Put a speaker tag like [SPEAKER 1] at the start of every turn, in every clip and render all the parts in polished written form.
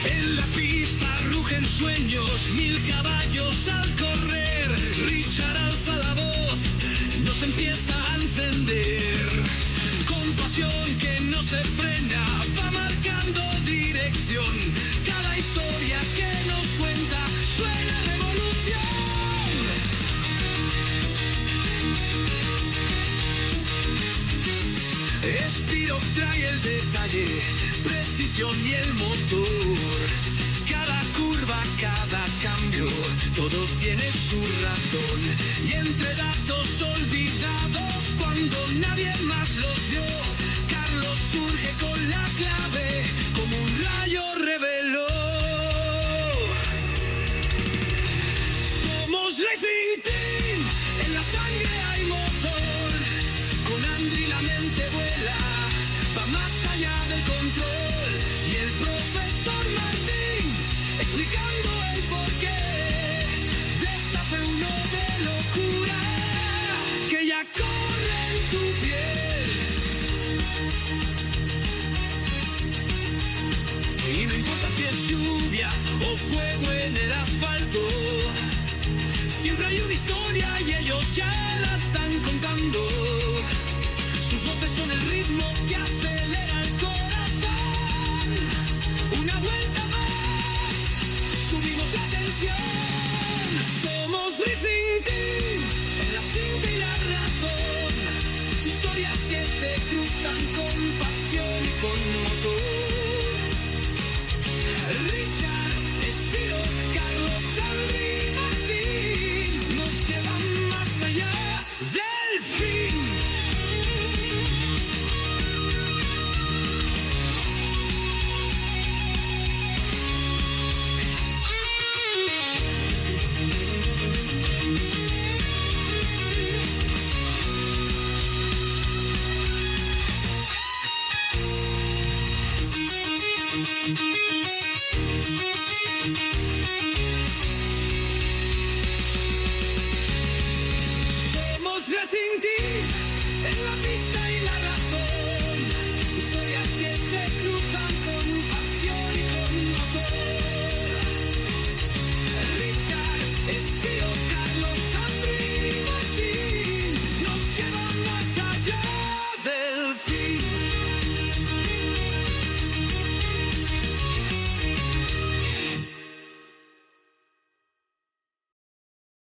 [SPEAKER 1] En la pista rugen sueños, 1000 caballos al correr. Richard alza la voz, nos empieza a encender. Con pasión que no se frena, va marcando dirección. Cada historia que nos cuenta suena a revolución. Spirock trae el detalle, precisión y el motor. Cada curva, cada cambio, todo tiene su razón. Y entre datos olvidados, cuando nadie más los vio, Carlos surge con la clave, como un rayo reveló. Somos Racing Team, en la sangre hay motor. Con Andri la mente vuela, va más allá del control. Y el profesor Martín, explicando el porqué de esta F1 de locura, que ya corre en tu piel. Y no importa si es lluvia o fuego en el asfalto, siempre hay una historia y ellos ya la están contando. Sus voces son el ritmo que acelera el corazón. Una vuelta más, subimos la tensión. Somos Racing Team, en la cinta y la razón. Historias que se cruzan con pasión y con motor. Richard, Spirock, Carlos, Andri, Martín nos llevan más allá del fin. Somos Racing Team, en la pista y la razón. Historias que se cruzan con pasión y con motor. Richard, Spirock, Carlos, Andri y Martín nos llevan más allá del fin.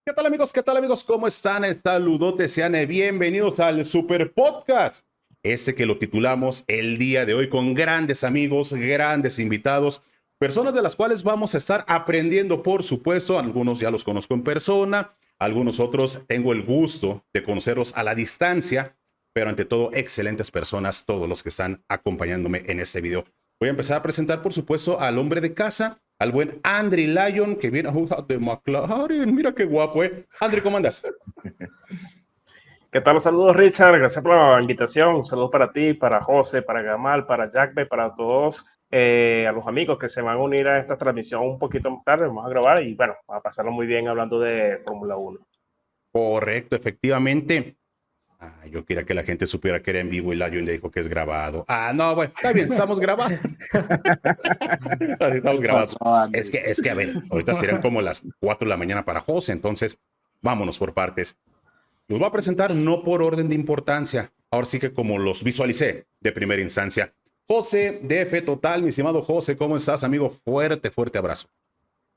[SPEAKER 2] ¿Qué tal amigos? ¿Qué tal amigos? ¿Cómo están? Saludotes, sean bienvenidos al Super Podcast. Este que lo titulamos el día de hoy con grandes amigos, grandes invitados, personas de las cuales vamos a estar aprendiendo, por supuesto. Algunos ya los conozco en persona, algunos otros tengo el gusto de conocerlos a la distancia, pero ante todo excelentes personas, todos los que están acompañándome en este video. Voy a empezar a presentar, por supuesto, al hombre de casa, al buen Andri Lyon, que viene de McLaren. Mira qué guapo, ¿eh? Andri, ¿cómo andas?
[SPEAKER 3] ¿Qué tal? Saludos, Richard. Gracias por la invitación. Saludos para ti, para José, para Gamal, para Jackbe, para todos a los amigos que se van a unir a esta transmisión un poquito más tarde. Vamos a grabar y bueno, a pasarlo muy bien hablando de Fórmula 1.
[SPEAKER 2] Correcto, efectivamente. Yo quería que la gente supiera que era en vivo y Lyon le dijo que es grabado. No, bueno, está bien, estamos grabados. Estamos grabados. Es que, a ver, ahorita serían como las 4 de la mañana para José, entonces vámonos por partes. Los voy a presentar no por orden de importancia, ahora sí que como los visualicé de primera instancia. José, DF Total, mi estimado José, ¿cómo estás, amigo? Fuerte, fuerte abrazo.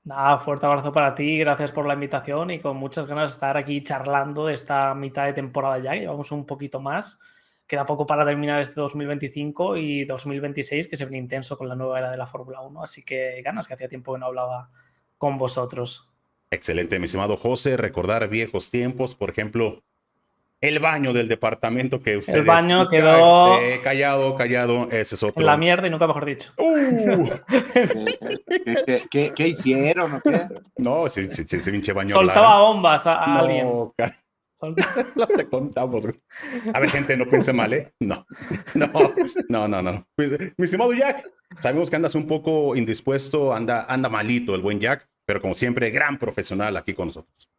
[SPEAKER 4] Nada, fuerte abrazo para ti, gracias por la invitación y con muchas ganas de estar aquí charlando de esta mitad de temporada ya, que llevamos un poquito más. Queda poco para terminar este 2025 y 2026, que se viene intenso con la nueva era de la Fórmula 1, así que ganas, que hacía tiempo que no hablaba con vosotros.
[SPEAKER 2] Excelente, mi estimado José, recordar viejos tiempos, por ejemplo, el baño del departamento que ustedes...
[SPEAKER 4] El baño quedó...
[SPEAKER 2] Callado, ese es otro.
[SPEAKER 4] En la mierda y nunca mejor dicho.
[SPEAKER 5] ¿Qué hicieron o qué?
[SPEAKER 2] No, ese pinche baño.
[SPEAKER 4] Soltaba bombas a alguien.
[SPEAKER 2] No te contamos. A ver, gente, no piense mal, ¿eh? No. Pues, mi estimado Jack, sabemos que andas un poco indispuesto, anda malito el buen Jack, pero como siempre, gran profesional aquí con nosotros.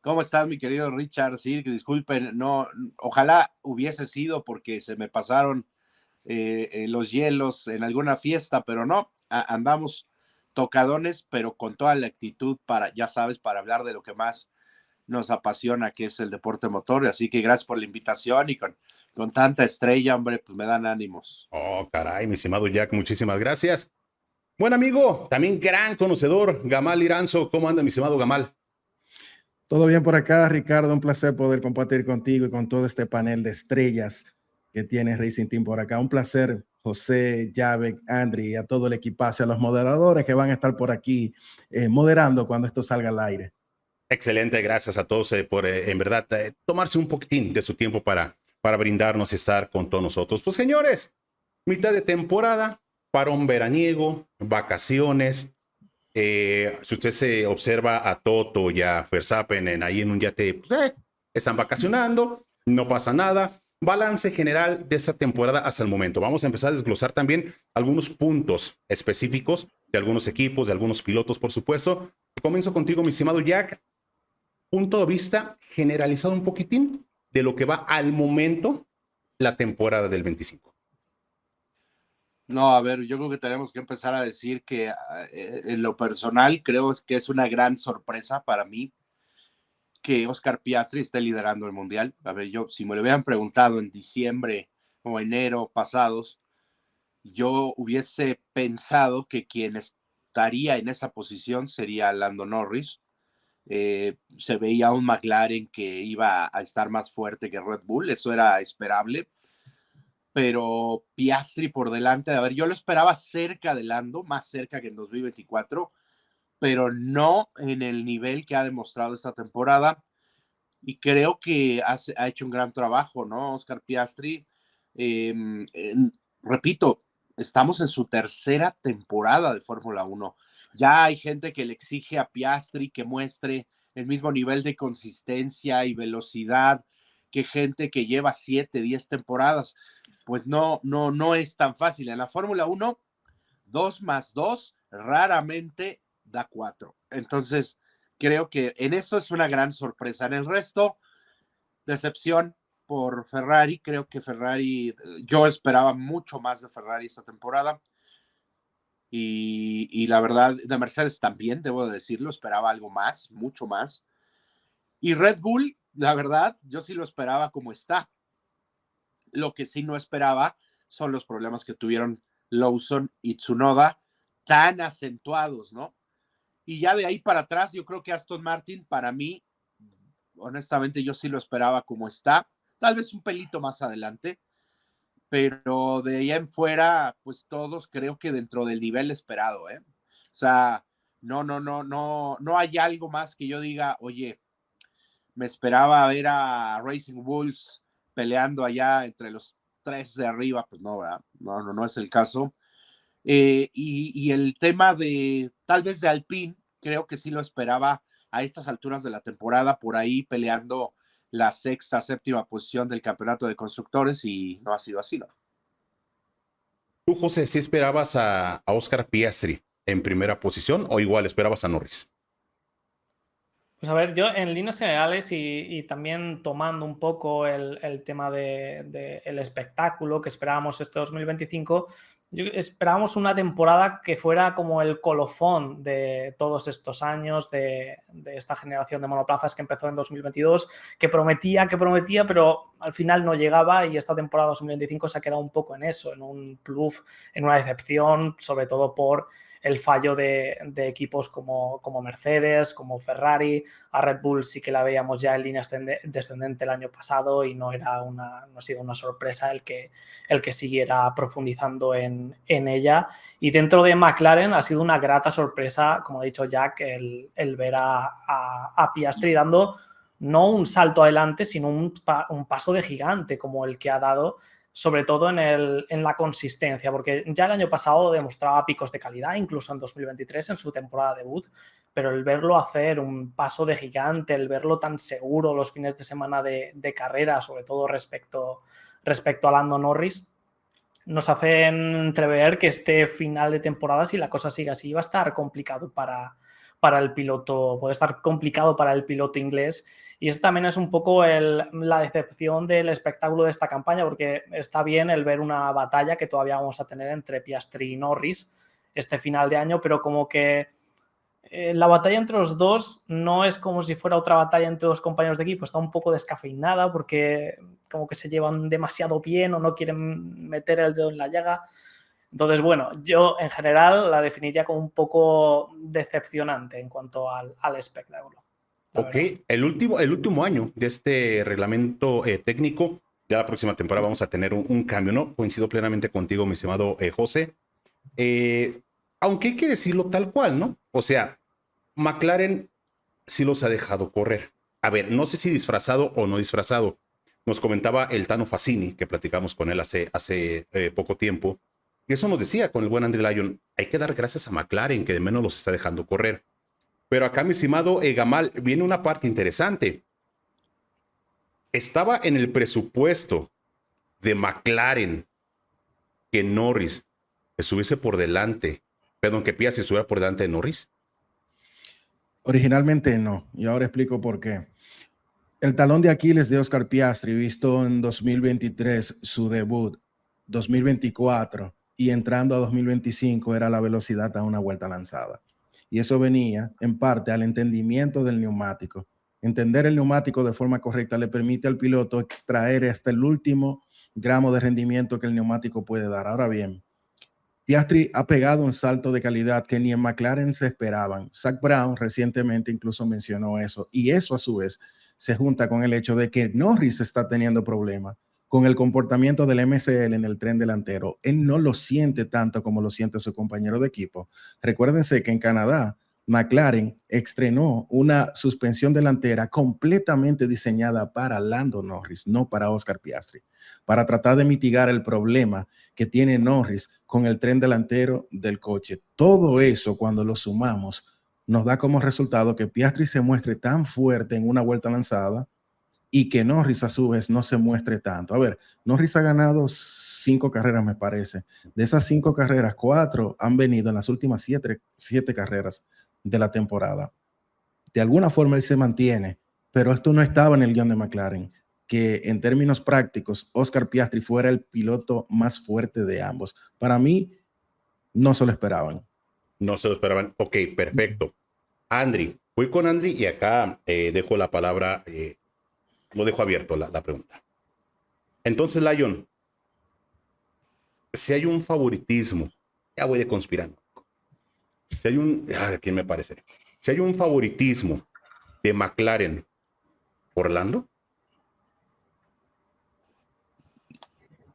[SPEAKER 5] ¿Cómo estás, mi querido Richard? Sí, que disculpen, no, ojalá hubiese sido porque se me pasaron los hielos en alguna fiesta, pero no, andamos tocadones, pero con toda la actitud para, ya sabes, para hablar de lo que más nos apasiona, que es el deporte motor. Así que gracias por la invitación y con tanta estrella, hombre, pues me dan ánimos.
[SPEAKER 2] Oh, caray, mi estimado Jack, muchísimas gracias. Buen amigo, también gran conocedor, Gamal Iranzo. ¿Cómo anda, mi estimado Gamal?
[SPEAKER 6] Todo bien por acá, Ricardo. Un placer poder compartir contigo y con todo este panel de estrellas que tiene Racing Team por acá. Un placer, José, Javek, Andri, a todo el equipazo, a los moderadores que van a estar por aquí moderando cuando esto salga al aire.
[SPEAKER 2] Excelente, gracias a todos por, en verdad, tomarse un poquitín de su tiempo para brindarnos y estar con todos nosotros. Pues señores, mitad de temporada, parón veraniego, vacaciones. Si usted se observa a Toto y a Verstappen ahí en un yate, pues, están vacacionando, no pasa nada. Balance general de esta temporada hasta el momento. Vamos a empezar a desglosar también algunos puntos específicos de algunos equipos, de algunos pilotos, por supuesto. Comienzo contigo, mi estimado Jack. Punto de vista generalizado un poquitín de lo que va al momento la temporada del 25.
[SPEAKER 5] No, a ver, yo creo que tenemos que empezar a decir que en lo personal creo que es una gran sorpresa para mí que Oscar Piastri esté liderando el Mundial. A ver, yo si me lo hubieran preguntado en diciembre o enero pasados, yo hubiese pensado que quien estaría en esa posición sería Lando Norris. Se veía un McLaren que iba a estar más fuerte que Red Bull, eso era esperable, pero Piastri por delante, a ver, yo lo esperaba cerca de Lando, más cerca que en 2024, pero no en el nivel que ha demostrado esta temporada, y creo que ha hecho un gran trabajo, ¿no? Oscar Piastri, repito, estamos en su tercera temporada de Fórmula 1. Ya hay gente que le exige a Piastri que muestre el mismo nivel de consistencia y velocidad que gente que lleva 7, 10 temporadas. Pues no es tan fácil. En la Fórmula 1, 2 más 2 raramente da 4. Entonces, creo que en eso es una gran sorpresa. En el resto, decepción por Ferrari. Creo que Ferrari, yo esperaba mucho más de Ferrari esta temporada. Y la verdad, de Mercedes también, debo decirlo, esperaba algo más, mucho más. Y Red Bull, la verdad, yo sí lo esperaba como está. Lo que sí no esperaba son los problemas que tuvieron Lawson y Tsunoda, tan acentuados, ¿no? Y ya de ahí para atrás, yo creo que Aston Martin, para mí, honestamente, yo sí lo esperaba como está. Tal vez un pelito más adelante, pero de ahí en fuera, pues todos creo que dentro del nivel esperado, ¿eh? O sea, no hay algo más que yo diga, oye, me esperaba ver a Racing Bulls peleando allá entre los 3 de arriba, pues no, ¿verdad? No es el caso. Y el tema de, tal vez de Alpine, creo que sí lo esperaba a estas alturas de la temporada, por ahí peleando la sexta, séptima posición del campeonato de constructores, y no ha sido así, ¿no?
[SPEAKER 2] ¿Tú, José, sí esperabas a Oscar Piastri en primera posición o igual esperabas a Norris?
[SPEAKER 4] Pues a ver, yo en líneas generales y también tomando un poco el tema del espectáculo que esperábamos este 2025, esperábamos una temporada que fuera como el colofón de todos estos años, de esta generación de monoplazas que empezó en 2022, que prometía, pero al final no llegaba, y esta temporada 2025 se ha quedado un poco en eso, en un bluff, en una decepción, sobre todo por el fallo de equipos como Mercedes, como Ferrari. A Red Bull sí que la veíamos ya en línea descendente el año pasado y no ha sido una sorpresa el que siguiera profundizando en ella. Y dentro de McLaren ha sido una grata sorpresa, como ha dicho Jack, el ver a Piastri dando no un salto adelante, sino un paso de gigante como el que ha dado, sobre todo en la consistencia, porque ya el año pasado demostraba picos de calidad, incluso en 2023, en su temporada debut, pero el verlo hacer un paso de gigante, el verlo tan seguro los fines de semana de carrera, sobre todo respecto a Lando Norris, nos hacen entrever que este final de temporada, si la cosa sigue así, va a estar complicado para para el piloto, puede estar complicado para el piloto inglés. Y esta también es un poco la decepción del espectáculo de esta campaña, porque está bien el ver una batalla que todavía vamos a tener entre Piastri y Norris este final de año, pero como que la batalla entre los dos no es como si fuera otra batalla entre dos compañeros de equipo, está un poco descafeinada porque como que se llevan demasiado bien o no quieren meter el dedo en la llaga. Entonces, bueno, yo en general la definiría como un poco decepcionante en cuanto al espectáculo.
[SPEAKER 2] Ok, el último año de este reglamento técnico, ya la próxima temporada vamos a tener un cambio, ¿no? Coincido plenamente contigo, mi estimado José. Aunque hay que decirlo tal cual, ¿no? O sea, McLaren sí los ha dejado correr. A ver, no sé si disfrazado o no disfrazado. Nos comentaba el Tano Fassini, que platicamos con él hace poco tiempo, y eso nos decía con el buen Andrew Lyon, hay que dar gracias a McLaren, que de menos los está dejando correr. Pero acá, mi estimado Gamal, viene una parte interesante. Estaba en el presupuesto de McLaren que Norris estuviese por delante, perdón, que Piastri estuviera por delante de Norris.
[SPEAKER 6] Originalmente no, y ahora explico por qué. El talón de Aquiles de Oscar Piastri, visto en 2023, su debut, 2024 y entrando a 2025, era la velocidad a una vuelta lanzada. Y eso venía en parte al entendimiento del neumático. Entender el neumático de forma correcta le permite al piloto extraer hasta el último gramo de rendimiento que el neumático puede dar. Ahora bien, Piastri ha pegado un salto de calidad que ni en McLaren se esperaban. Zak Brown recientemente incluso mencionó eso, y eso a su vez se junta con el hecho de que Norris está teniendo problemas con el comportamiento del MCL en el tren delantero. Él no lo siente tanto como lo siente su compañero de equipo. Recuérdense que en Canadá McLaren estrenó una suspensión delantera completamente diseñada para Lando Norris, no para Oscar Piastri, para tratar de mitigar el problema que tiene Norris con el tren delantero del coche. Todo eso, cuando lo sumamos, nos da como resultado que Piastri se muestre tan fuerte en una vuelta lanzada y que Norris a su vez no se muestre tanto. A ver, Norris ha ganado 5 carreras, me parece. De esas 5 carreras, 4 han venido en las últimas 7 carreras de la temporada. De alguna forma él se mantiene, pero esto no estaba en el guión de McLaren, que en términos prácticos Oscar Piastri fuera el piloto más fuerte de ambos. Para mí, no se lo esperaban.
[SPEAKER 2] No se lo esperaban. Ok, perfecto. Andri, voy con Andri y acá dejo la palabra, lo dejo abierto la pregunta. Entonces, Lyon, si hay un favoritismo, ya voy de conspirando. Si hay ¿quién me parece? Si hay un favoritismo de McLaren por Lando.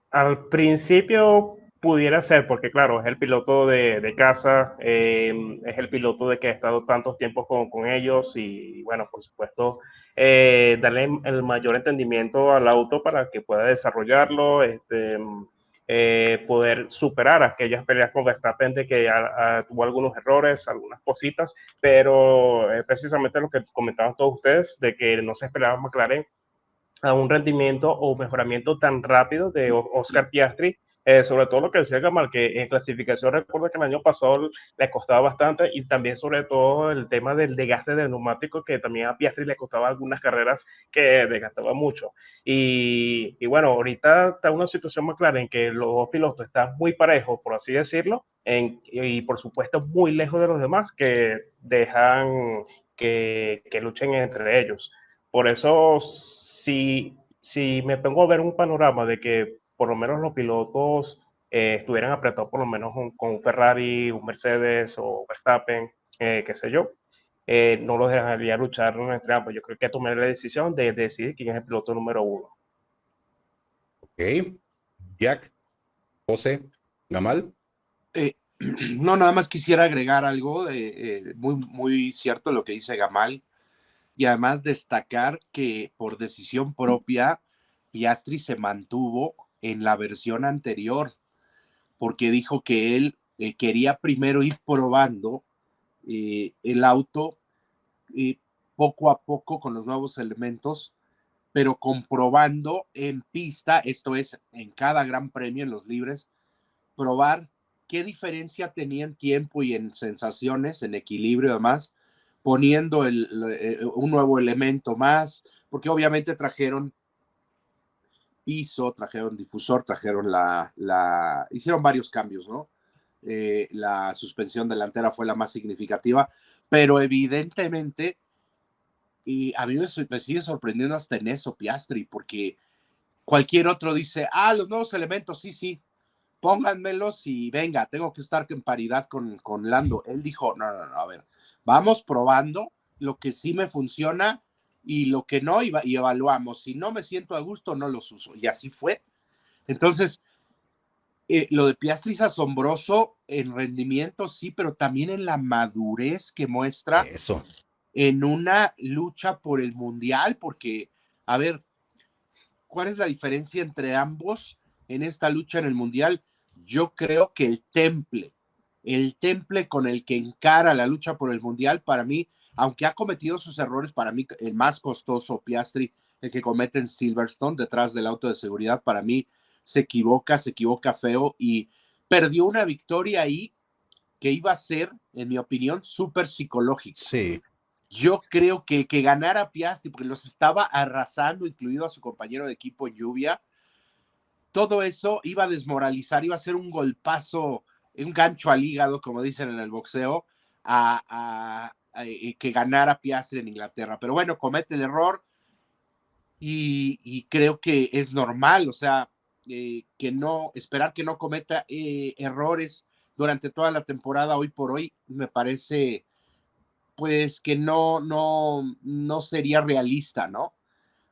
[SPEAKER 3] Al principio pudiera ser, porque claro, es el piloto de casa, es el piloto de que ha estado tantos tiempos con ellos y bueno, por supuesto, darle el mayor entendimiento al auto para que pueda desarrollarlo, poder superar aquellas peleas con Verstappen de que tuvo algunos errores, algunas cositas, pero precisamente lo que comentaban todos ustedes, de que no se esperaba McLaren a un rendimiento o mejoramiento tan rápido de Oscar Piastri, sobre todo lo que decía Gamal, que en clasificación recuerdo que el año pasado le costaba bastante y también sobre todo el tema del desgaste del neumático, que también a Piastri le costaba algunas carreras que desgastaba mucho. Y bueno, ahorita está una situación más clara en que los dos pilotos están muy parejos, por así decirlo, y por supuesto muy lejos de los demás que dejan que luchen entre ellos. Por eso, si me pongo a ver un panorama de que por lo menos los pilotos estuvieran apretados por lo menos con un Ferrari, un Mercedes o Verstappen, qué sé yo, no los dejaría luchar entre ambos. Yo creo que tomé la decisión de decidir quién es el piloto número 1.
[SPEAKER 2] Ok. Jack, José, Gamal.
[SPEAKER 5] No, nada más quisiera agregar algo muy, muy cierto lo que dice Gamal, y además destacar que por decisión propia Piastri se mantuvo en la versión anterior, porque dijo que él quería primero ir probando el auto poco a poco con los nuevos elementos, pero comprobando en pista, esto es en cada gran premio en los libres, probar qué diferencia tenía en tiempo y en sensaciones, en equilibrio y demás, poniendo un nuevo elemento más, porque obviamente trajeron piso, trajeron difusor, trajeron hicieron varios cambios, ¿no? La suspensión delantera fue la más significativa, pero evidentemente, y a mí me sigue sorprendiendo hasta en eso Piastri, porque cualquier otro dice, los nuevos elementos, sí, pónganmelos y venga, tengo que estar en paridad con Lando. Él dijo, no, a ver, vamos probando lo que sí me funciona y lo que no, y evaluamos. Si no me siento a gusto, no los uso. Y así fue. Entonces, lo de Piastri es asombroso en rendimiento, sí, pero también en la madurez que muestra
[SPEAKER 2] Eso.
[SPEAKER 5] en una lucha por el mundial, porque, a ver, ¿cuál es la diferencia entre ambos en esta lucha en el mundial? Yo creo que el temple con el que encara la lucha por el mundial, para mí, aunque ha cometido sus errores, para mí el más costoso, Piastri, el que comete en Silverstone, detrás del auto de seguridad, para mí se equivoca feo y perdió una victoria ahí que iba a ser, en mi opinión, súper psicológica.
[SPEAKER 2] Sí.
[SPEAKER 5] Yo creo que el que ganara Piastri, porque los estaba arrasando, incluido a su compañero de equipo en lluvia, todo eso iba a desmoralizar, iba a ser un golpazo, un gancho al hígado, como dicen en el boxeo, a que ganara Piastri en Inglaterra. Pero bueno, comete el error y creo que es normal, o sea, esperar que no cometa errores durante toda la temporada hoy por hoy, me parece pues que no sería realista, ¿no?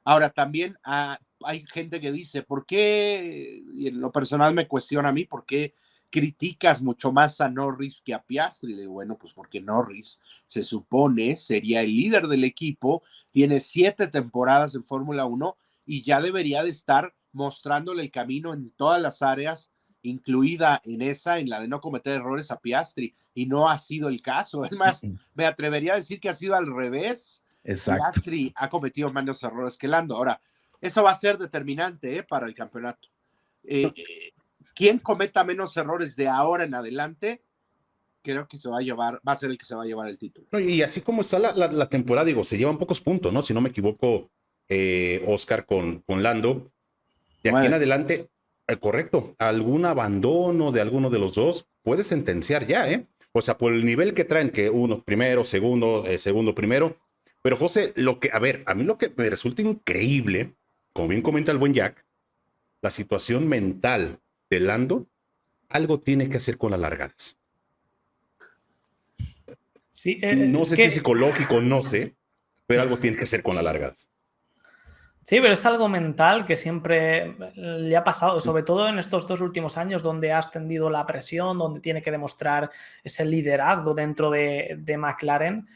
[SPEAKER 5] Ahora también hay gente que dice, ¿por qué? Y en lo personal me cuestiona a mí, ¿por qué criticas mucho más a Norris que a Piastri? Le digo, bueno, pues porque Norris se supone sería el líder del equipo, tiene 7 temporadas en Fórmula 1 y ya debería de estar mostrándole el camino en todas las áreas, incluida en la de no cometer errores a Piastri, y no ha sido el caso. Es más, me atrevería a decir que ha sido al revés.
[SPEAKER 6] Exacto.
[SPEAKER 5] Piastri ha cometido menos errores que Lando. Ahora, eso va a ser determinante para el campeonato. Quien cometa menos errores de ahora en adelante, creo que va a ser el que se va a llevar el título.
[SPEAKER 2] No, y así como está la temporada, digo, se llevan pocos puntos, ¿no? Si no me equivoco, Oscar con Lando. De aquí en adelante, correcto, algún abandono de alguno de los dos puede sentenciar ya, ¿eh? O sea, por el nivel que traen, que uno primero, segundo primero. Pero José, a mí lo que me resulta increíble, como bien comenta el buen Jack, la situación mental de Lando, algo tiene que hacer con las largadas.
[SPEAKER 4] Sí,
[SPEAKER 2] no sé si psicológico, no sé, pero algo tiene que hacer con las largadas.
[SPEAKER 4] Sí, pero es algo mental que siempre le ha pasado, sobre todo en estos 2 últimos años donde ha ascendido la presión, donde tiene que demostrar ese liderazgo dentro de McLaren,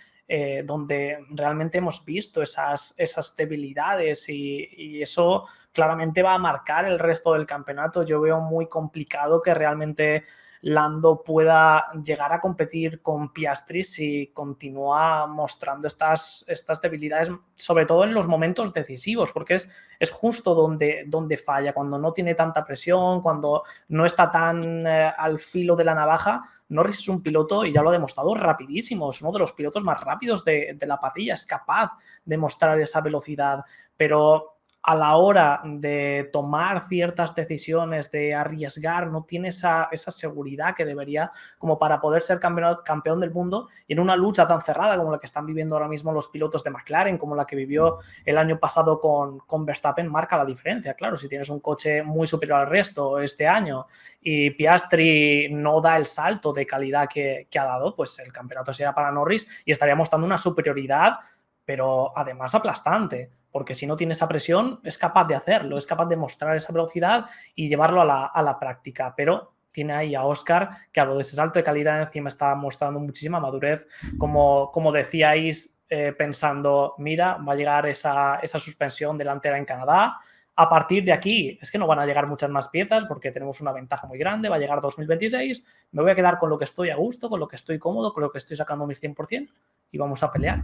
[SPEAKER 4] donde realmente hemos visto esas debilidades y eso claramente va a marcar el resto del campeonato. Yo veo muy complicado que realmente Lando pueda llegar a competir con Piastri si continúa mostrando estas debilidades, sobre todo en los momentos decisivos, porque es justo donde falla, cuando no tiene tanta presión, cuando no está tan al filo de la navaja. Norris es un piloto, y ya lo ha demostrado, rapidísimo, es uno de los pilotos más rápidos de la parrilla, es capaz de mostrar esa velocidad, pero a la hora de tomar ciertas decisiones, de arriesgar, no tiene esa seguridad que debería como para poder ser campeón del mundo, y en una lucha tan cerrada como la que están viviendo ahora mismo los pilotos de McLaren, como la que vivió el año pasado con Verstappen, marca la diferencia. Claro, si tienes un coche muy superior al resto este año y Piastri no da el salto de calidad que ha dado, pues el campeonato será para Norris y estaría mostrando una superioridad, pero además aplastante, porque si no tiene esa presión es capaz de hacerlo, es capaz de mostrar esa velocidad y llevarlo a la práctica, pero tiene ahí a Oscar, que ha dado ese salto de calidad, encima está mostrando muchísima madurez, como decíais, pensando, mira, va a llegar esa suspensión delantera en Canadá. A partir de aquí es que no van a llegar muchas más piezas porque tenemos una ventaja muy grande, va a llegar 2026, me voy a quedar con lo que estoy a gusto, con lo que estoy cómodo, con lo que estoy sacando mi 100% y vamos a pelear.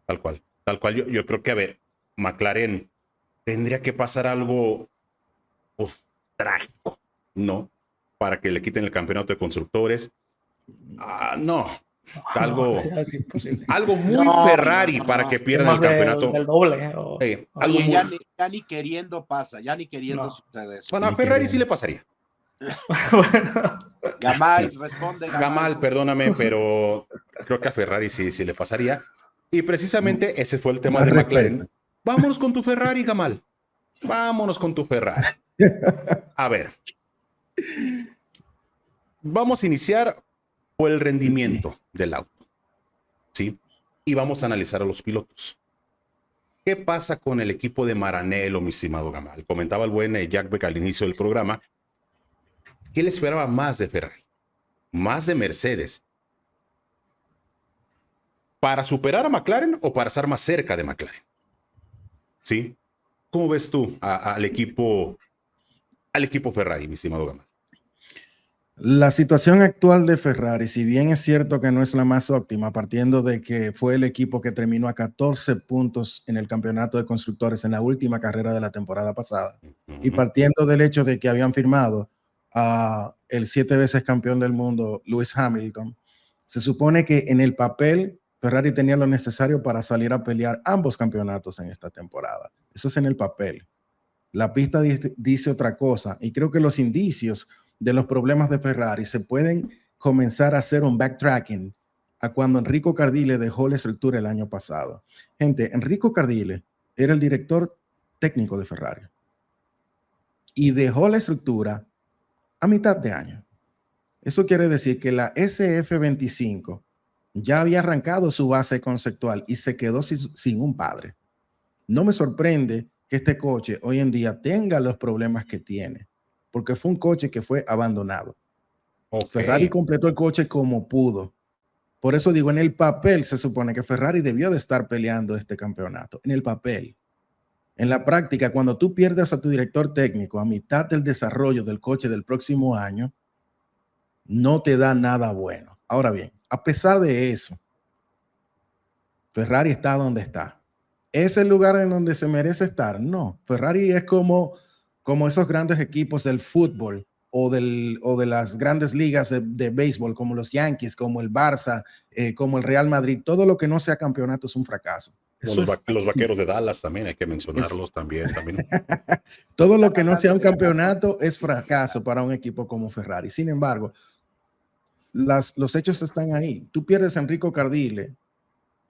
[SPEAKER 2] Tal cual. Yo creo que, a ver, McLaren tendría que pasar algo trágico, ¿no? Para que le quiten el campeonato de constructores. No, Algo,
[SPEAKER 4] ya es imposible.
[SPEAKER 2] algo muy
[SPEAKER 5] No,
[SPEAKER 2] Ferrari
[SPEAKER 5] no, no,
[SPEAKER 2] para
[SPEAKER 5] no.
[SPEAKER 2] que
[SPEAKER 4] Sí,
[SPEAKER 2] pierdan el
[SPEAKER 4] más
[SPEAKER 2] campeonato.
[SPEAKER 4] del doble.
[SPEAKER 2] Algo
[SPEAKER 5] Oye,
[SPEAKER 2] muy...
[SPEAKER 5] ya ni queriendo pasa, ya ni queriendo
[SPEAKER 4] No.
[SPEAKER 5] sucede eso.
[SPEAKER 2] Bueno, a
[SPEAKER 6] Ni
[SPEAKER 2] Ferrari
[SPEAKER 6] queriendo.
[SPEAKER 2] sí le pasaría.
[SPEAKER 4] Bueno,
[SPEAKER 5] Gamal, responde Gamal.
[SPEAKER 2] Gamal, perdóname, pero creo que a Ferrari sí le pasaría. Y precisamente ese fue el tema
[SPEAKER 6] Más
[SPEAKER 2] de
[SPEAKER 6] respeto.
[SPEAKER 2] McLaren. Vámonos con tu Ferrari, Gamal. Vámonos con tu Ferrari. A ver. Vamos a iniciar por el rendimiento del auto. ¿Sí? Y vamos a analizar a los pilotos. ¿Qué pasa con el equipo de Maranello, mi estimado Gamal? Comentaba el buen Jack Beck al inicio del programa. ¿Qué le esperaba más de Ferrari? ¿Más de Mercedes? ¿Para superar a McLaren o para estar más cerca de McLaren? ¿Sí? ¿Cómo ves tú al equipo Ferrari, mi estimado Gamal?
[SPEAKER 6] La situación actual de Ferrari, si bien es cierto que no es la más óptima, partiendo de que fue el equipo que terminó a 14 puntos en el campeonato de constructores en la última carrera de la temporada pasada, y partiendo del hecho de que habían firmado a el 7 veces campeón del mundo, Lewis Hamilton, se supone que en el papel Ferrari tenía lo necesario para salir a pelear ambos campeonatos en esta temporada. Eso es en el papel. La pista dice otra cosa, y creo que los indicios de los problemas de Ferrari se pueden comenzar a hacer un backtracking a cuando Enrico Cardile dejó la estructura el año pasado. Gente, Enrico Cardile era el director técnico de Ferrari y dejó la estructura a mitad de año. Eso quiere decir que la SF25 ya había arrancado su base conceptual y se quedó sin un padre. No me sorprende que este coche hoy en día tenga los problemas que tiene, porque fue un coche que fue abandonado.
[SPEAKER 2] Okay.
[SPEAKER 6] Ferrari completó el coche como pudo. Por eso digo, en el papel se supone que Ferrari debió de estar peleando este campeonato. En el papel. En la práctica, cuando tú pierdes a tu director técnico a mitad del desarrollo del coche del próximo año, no te da nada bueno. Ahora bien, a pesar de eso, Ferrari está donde está. ¿Es el lugar en donde se merece estar? No. Ferrari es como esos grandes equipos del fútbol o de las grandes ligas de béisbol, como los Yankees, como el Barça, como el Real Madrid. Todo lo que no sea campeonato es un fracaso.
[SPEAKER 2] Los vaqueros de Dallas también, hay que mencionarlos también.
[SPEAKER 6] Todo lo que no sea un campeonato es fracaso para un equipo como Ferrari. Sin embargo, los hechos están ahí. Tú pierdes a Enrico Cardile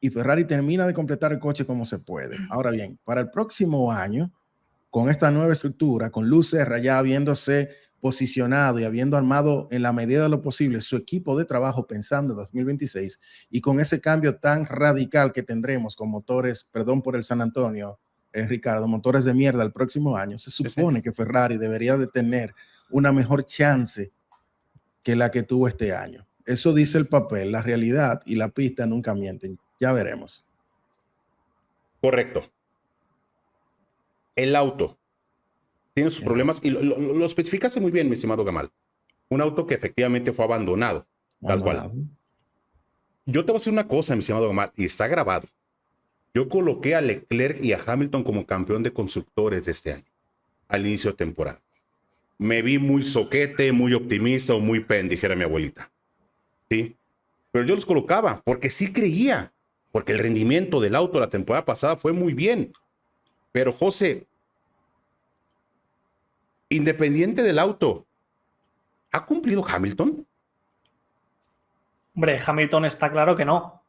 [SPEAKER 6] y Ferrari termina de completar el coche como se puede. Ahora bien, para el próximo año, con esta nueva estructura, con Luz Serra ya habiéndose posicionado y habiendo armado en la medida de lo posible su equipo de trabajo pensando en 2026, y con ese cambio tan radical que tendremos con motores, perdón por el San Antonio, Ricardo, motores de mierda el próximo año, se supone que Ferrari debería de tener una mejor chance que la que tuvo este año. Eso dice el papel, la realidad y la pista nunca mienten. Ya veremos.
[SPEAKER 2] Correcto. El auto tiene sus problemas y lo especificaste muy bien, mi estimado Gamal. Un auto que efectivamente fue abandonado, tal cual. Yo te voy a decir una cosa, mi estimado Gamal, y está grabado. Yo coloqué a Leclerc y a Hamilton como campeón de constructores de este año, al inicio de temporada. Me vi muy soquete, muy optimista o muy pen, dijera mi abuelita. ¿Sí? Pero yo los colocaba porque sí creía, porque el rendimiento del auto la temporada pasada fue muy bien. Pero José, independiente del auto, ¿ha cumplido Hamilton?
[SPEAKER 4] Hombre, Hamilton está claro que no.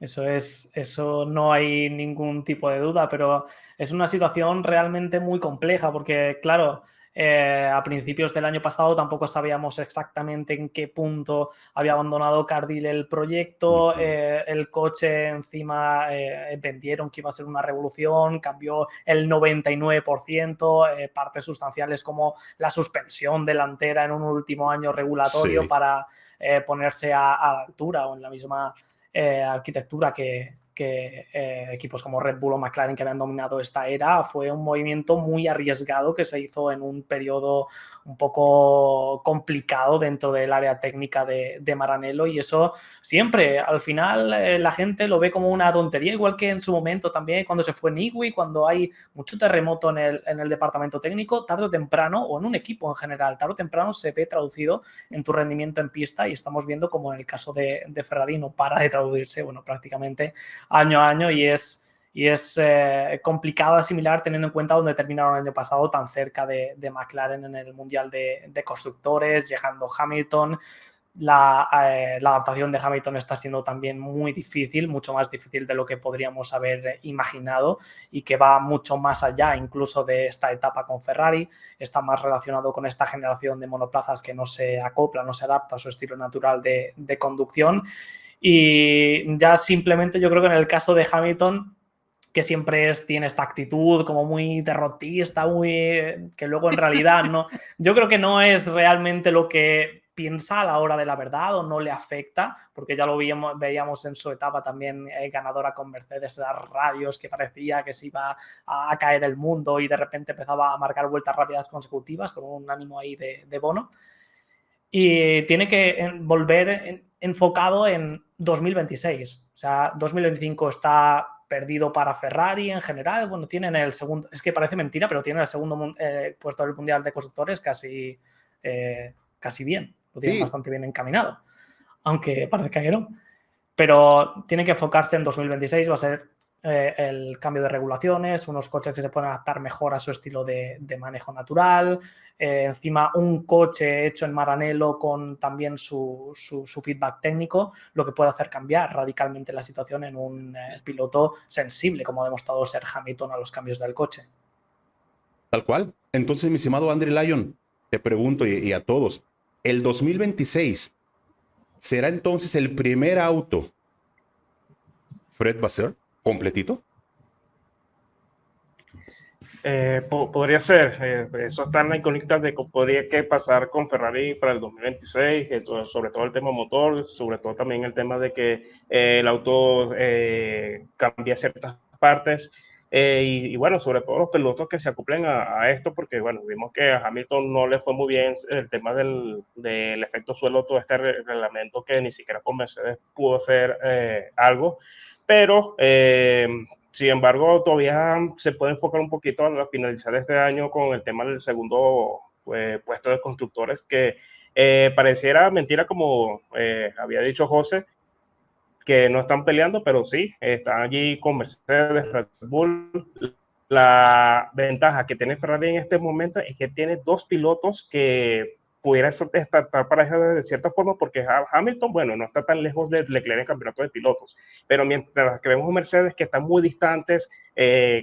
[SPEAKER 4] Eso no hay ningún tipo de duda, pero es una situación realmente muy compleja porque, claro, a principios del año pasado tampoco sabíamos exactamente en qué punto había abandonado Cardile el proyecto, el coche encima vendieron que iba a ser una revolución, cambió el 99%, partes sustanciales como la suspensión delantera en un último año regulatorio para ponerse a la altura o en la misma arquitectura que equipos como Red Bull o McLaren que habían dominado esta era. Fue un movimiento muy arriesgado que se hizo en un periodo un poco complicado dentro del área técnica de Maranello, y eso siempre, al final, la gente lo ve como una tontería, igual que en su momento también cuando se fue Nigui, cuando hay mucho terremoto en el departamento técnico, tarde o temprano, o en un equipo en general, tarde o temprano se ve traducido en tu rendimiento en pista, y estamos viendo como en el caso de Ferrari no para de traducirse, bueno, prácticamente año a año, y es complicado asimilar teniendo en cuenta donde terminaron el año pasado, tan cerca de McLaren en el Mundial de Constructores, llegando Hamilton. La adaptación de Hamilton está siendo también muy difícil, mucho más difícil de lo que podríamos haber imaginado, y que va mucho más allá incluso de esta etapa con Ferrari. Está más relacionado con esta generación de monoplazas que no se acopla, no se adapta a su estilo natural de conducción. Y ya simplemente yo creo que en el caso de Hamilton, que siempre tiene esta actitud como muy derrotista, que luego en realidad no, yo creo que no es realmente lo que piensa a la hora de la verdad, o no le afecta, porque ya lo veíamos en su etapa también ganadora con Mercedes, las radios que parecía que se iba a caer el mundo, y de repente empezaba a marcar vueltas rápidas consecutivas con un ánimo ahí de Bono. Y tiene que volver enfocado en 2026. O sea, 2025 está perdido para Ferrari en general. Bueno, tienen el segundo, es que parece mentira, pero tienen el segundo puesto del Mundial de Constructores casi bien. Lo tienen bastante bien encaminado, aunque parezca que no. Pero tiene que enfocarse en 2026, va a ser el cambio de regulaciones, unos coches que se pueden adaptar mejor a su estilo de manejo natural, encima un coche hecho en Maranello con también su feedback técnico, lo que puede hacer cambiar radicalmente la situación en un piloto sensible, como ha demostrado ser Hamilton a los cambios del coche.
[SPEAKER 2] Tal cual. Entonces, mi estimado Andrew Lyon, te pregunto, y a todos, ¿el 2026 será entonces el primer auto Fred Vasseur completito?
[SPEAKER 3] Podría ser, eso está en la incógnita de que podría que pasar con Ferrari para el 2026, sobre todo el tema motor, sobre todo también el tema de que el auto cambia ciertas partes, y bueno, sobre todo los pilotos que se acoplen a esto, porque bueno, vimos que a Hamilton no le fue muy bien el tema del efecto suelo, todo este reglamento que ni siquiera con Mercedes pudo hacer algo, pero sin embargo, todavía se puede enfocar un poquito a finalizar este año con el tema del segundo puesto de constructores, que pareciera mentira, como había dicho José, que no están peleando, pero sí, están allí con Mercedes, Red Bull. La ventaja que tiene Ferrari en este momento es que tiene dos pilotos que pudiera estar pareja de cierta forma, porque Hamilton, bueno, no está tan lejos de Leclerc en campeonato de pilotos, pero mientras que vemos Mercedes que están muy distantes,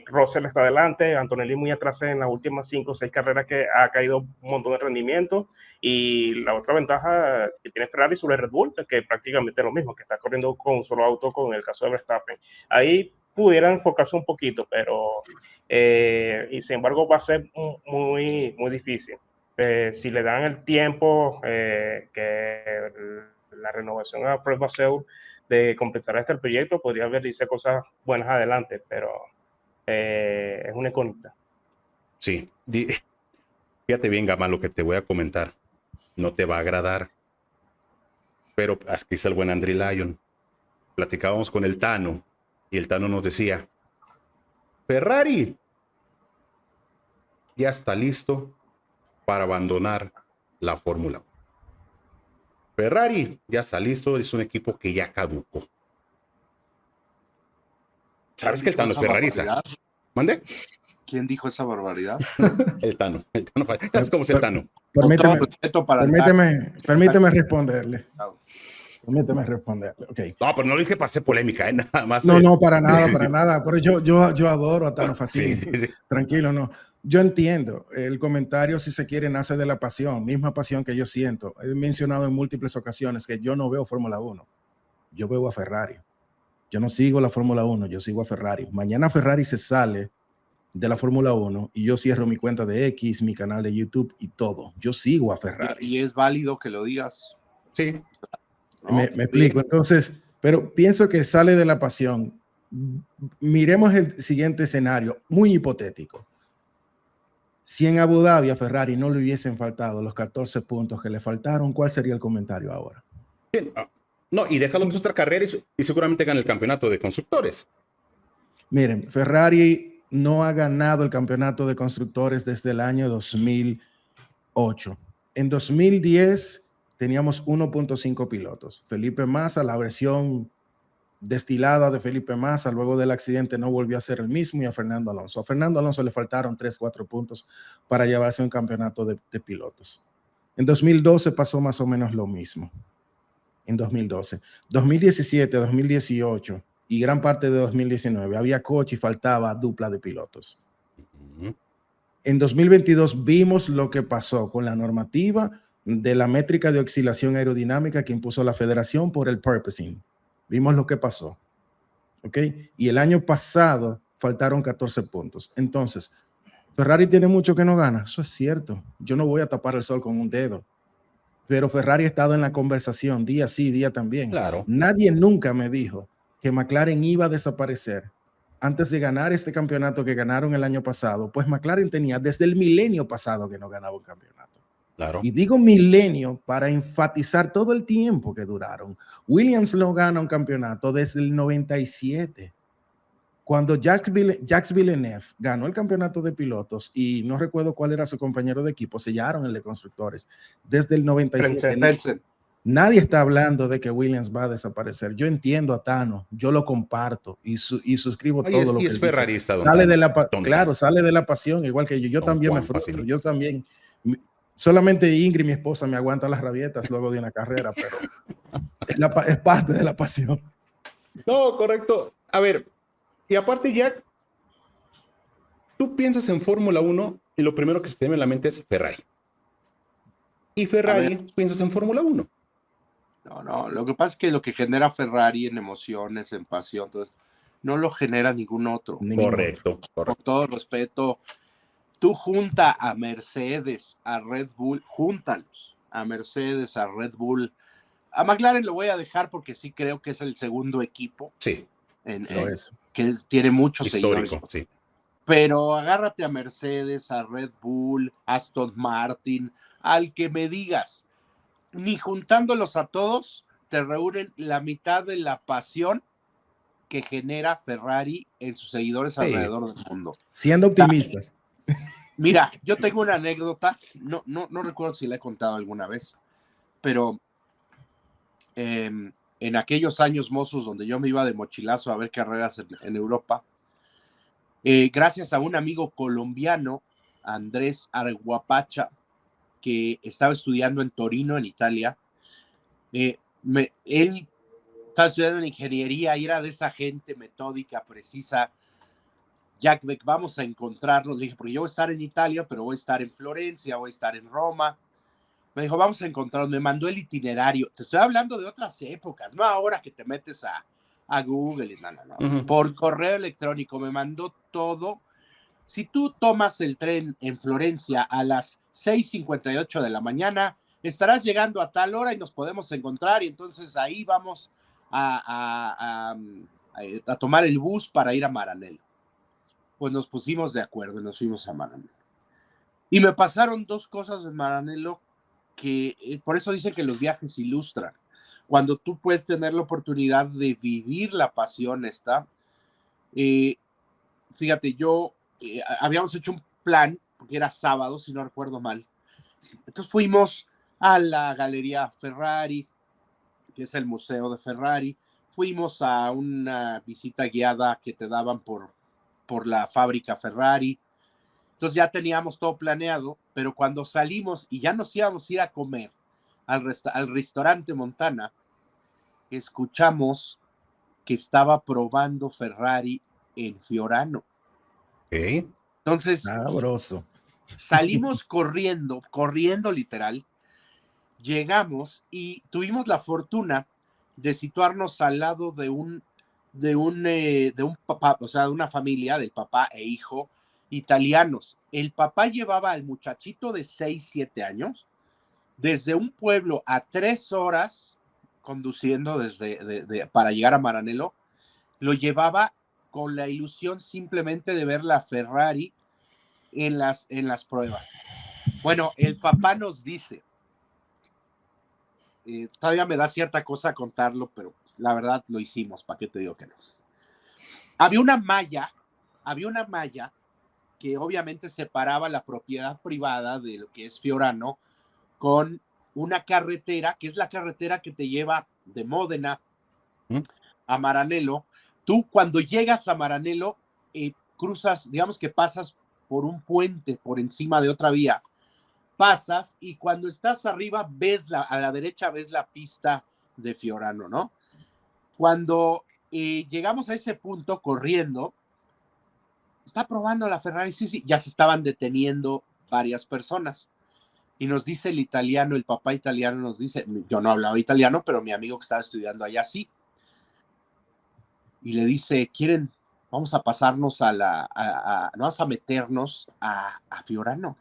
[SPEAKER 3] Russell está adelante, Antonelli muy atrás en las últimas 5 o 6 carreras, que ha caído un montón de rendimiento, y la otra ventaja que tiene Ferrari sobre Red Bull es que prácticamente lo mismo, que está corriendo con un solo auto con el caso de Verstappen. Ahí pudieran enfocarse un poquito, pero y sin embargo va a ser muy, muy difícil. Si le dan el tiempo que la renovación a Fred Vasseur de completar el proyecto, podría verse cosas buenas adelante, pero es una incógnita.
[SPEAKER 2] Sí, fíjate bien, Gama, lo que te voy a comentar. No te va a agradar, pero aquí está el buen Andrew Lyon. Platicábamos con el Tano, y el Tano nos decía: Ferrari ya está listo para abandonar la Fórmula 1. Ferrari ya está listo, es un equipo que ya caducó. ¿Sabes que el Tano es ferrarista? ¿Mande?
[SPEAKER 5] ¿Quién dijo esa barbaridad?
[SPEAKER 2] El Tano. ¿Sabes cómo es el Tano?
[SPEAKER 6] Permíteme responderle. Permíteme responderle. Okay.
[SPEAKER 2] No, pero no dije para hacer polémica, nada más.
[SPEAKER 6] No, para nada. Pero yo adoro a Tano Facini.
[SPEAKER 2] Sí.
[SPEAKER 6] Tranquilo, no. Yo entiendo, el comentario, si se quiere, nace de la pasión, misma pasión que yo siento. He mencionado en múltiples ocasiones que yo no veo Fórmula 1, yo veo a Ferrari. Yo no sigo la Fórmula 1, yo sigo a Ferrari. Mañana Ferrari se sale de la Fórmula 1 y yo cierro mi cuenta de X, mi canal de YouTube y todo. Yo sigo a Ferrari.
[SPEAKER 5] ¿Y es válido que lo digas?
[SPEAKER 2] Sí.
[SPEAKER 6] Me explico, entonces, pero pienso que sale de la pasión. Miremos el siguiente escenario, muy hipotético. Si en Abu Dhabi a Ferrari no le hubiesen faltado los 14 puntos que le faltaron, ¿cuál sería el comentario ahora?
[SPEAKER 2] Bien, no, y déjalo de otra carrera y seguramente gana el campeonato de constructores.
[SPEAKER 6] Miren, Ferrari no ha ganado el campeonato de constructores desde el año 2008. En 2010 teníamos 1.5 pilotos. Felipe Massa, la versión destilada de Felipe Massa, luego del accidente no volvió a ser el mismo, y a Fernando Alonso. A Fernando Alonso le faltaron 3-4 puntos para llevarse un campeonato de pilotos. En 2012 pasó más o menos lo mismo. En 2012. 2017, 2018 y gran parte de 2019 había coche y faltaba dupla de pilotos. En 2022 vimos lo que pasó con la normativa de la métrica de oscilación aerodinámica que impuso la federación por el purposing. Vimos lo que pasó. ¿Ok? Y el año pasado faltaron 14 puntos. Entonces, Ferrari tiene mucho que no gana. Eso es cierto. Yo no voy a tapar el sol con un dedo. Pero Ferrari ha estado en la conversación día sí, día también.
[SPEAKER 2] Claro.
[SPEAKER 6] Nadie nunca me dijo que McLaren iba a desaparecer antes de ganar este campeonato que ganaron el año pasado. Pues McLaren tenía desde el milenio pasado que no ganaba un campeonato.
[SPEAKER 2] Claro.
[SPEAKER 6] Y digo milenio para enfatizar todo el tiempo que duraron. Williams no gana un campeonato desde el 97. Cuando Jacques Villeneuve ganó el campeonato de pilotos, y no recuerdo cuál era su compañero de equipo, sellaron el de constructores desde el 97. Nadie está hablando de que Williams va a desaparecer. Yo entiendo a Tano, yo lo comparto y suscribo todo lo que
[SPEAKER 2] es ferrarista,
[SPEAKER 6] dice. Claro, sale de la pasión, igual que yo. Yo también me frustro. Yo también. Solamente Ingrid, mi esposa, me aguanta las rabietas luego de una carrera, pero es parte de la pasión.
[SPEAKER 2] No, correcto. A ver, y aparte, Jack, tú piensas en Fórmula 1 y lo primero que se te viene a la mente es Ferrari. Y Ferrari piensas en Fórmula 1.
[SPEAKER 5] No, lo que pasa es que lo que genera Ferrari en emociones, en pasión, entonces, no lo genera ningún otro.
[SPEAKER 2] Correcto.
[SPEAKER 5] Con todo respeto, tú junta a Mercedes, a Red Bull, júntalos, a Mercedes, a Red Bull. A McLaren lo voy a dejar porque sí creo que es el segundo equipo.
[SPEAKER 2] Sí.
[SPEAKER 5] Que tiene muchos
[SPEAKER 2] histórico,
[SPEAKER 5] seguidores.
[SPEAKER 2] Sí.
[SPEAKER 5] Pero agárrate a Mercedes, a Red Bull, Aston Martin, al que me digas, ni juntándolos a todos, te reúnen la mitad de la pasión que genera Ferrari en sus seguidores alrededor del mundo.
[SPEAKER 6] Siendo optimistas.
[SPEAKER 5] Mira, yo tengo una anécdota, no recuerdo si la he contado alguna vez, pero en aquellos años mozos donde yo me iba de mochilazo a ver carreras en Europa, gracias a un amigo colombiano, Andrés Arguapacha, que estaba estudiando en Torino, en Italia, él estaba estudiando en ingeniería y era de esa gente metódica, precisa. Jack Beck, vamos a encontrarnos. Le dije, porque yo voy a estar en Italia, pero voy a estar en Florencia, voy a estar en Roma. Me dijo, vamos a encontrarnos. Me mandó el itinerario. Te estoy hablando de otras épocas, no ahora que te metes a Google. No. Por correo electrónico me mandó todo. Si tú tomas el tren en Florencia a las 6:58 de la mañana, estarás llegando a tal hora y nos podemos encontrar, y entonces ahí vamos a tomar el bus para ir a Maranello. Pues nos pusimos de acuerdo y nos fuimos a Maranello. Y me pasaron dos cosas en Maranello que, por eso dicen que los viajes ilustran. Cuando tú puedes tener la oportunidad de vivir la pasión esta, fíjate, habíamos hecho un plan, porque era sábado, si no recuerdo mal. Entonces fuimos a la Galería Ferrari, que es el museo de Ferrari. Fuimos a una visita guiada que te daban por la fábrica Ferrari. Entonces ya teníamos todo planeado, pero cuando salimos y ya nos íbamos a ir a comer al restaurante Montana, escuchamos que estaba probando Ferrari en Fiorano. Entonces,
[SPEAKER 6] sabroso.
[SPEAKER 5] Salimos corriendo literal, llegamos y tuvimos la fortuna de situarnos al lado de un papá, o sea, de una familia, del papá e hijo italianos. El papá llevaba al muchachito de 6, 7 años desde un pueblo a 3 horas conduciendo para llegar a Maranello. Lo llevaba con la ilusión simplemente de ver la Ferrari en las pruebas. Bueno, el papá nos dice, todavía me da cierta cosa contarlo, pero la verdad lo hicimos, ¿para qué te digo que no? Había una malla que obviamente separaba la propiedad privada de lo que es Fiorano con una carretera, que es la carretera que te lleva de Módena a Maranello. Tú cuando llegas a Maranello, cruzas, digamos que pasas por un puente por encima de otra vía, pasas y cuando estás arriba ves a la derecha ves la pista de Fiorano, ¿no? Cuando llegamos a ese punto corriendo, está probando la Ferrari, sí, ya se estaban deteniendo varias personas. Y nos dice el italiano, el papá italiano nos dice, yo no hablaba italiano, pero mi amigo que estaba estudiando allá sí. Y le dice, vamos a pasarnos vamos a meternos a Fiorano.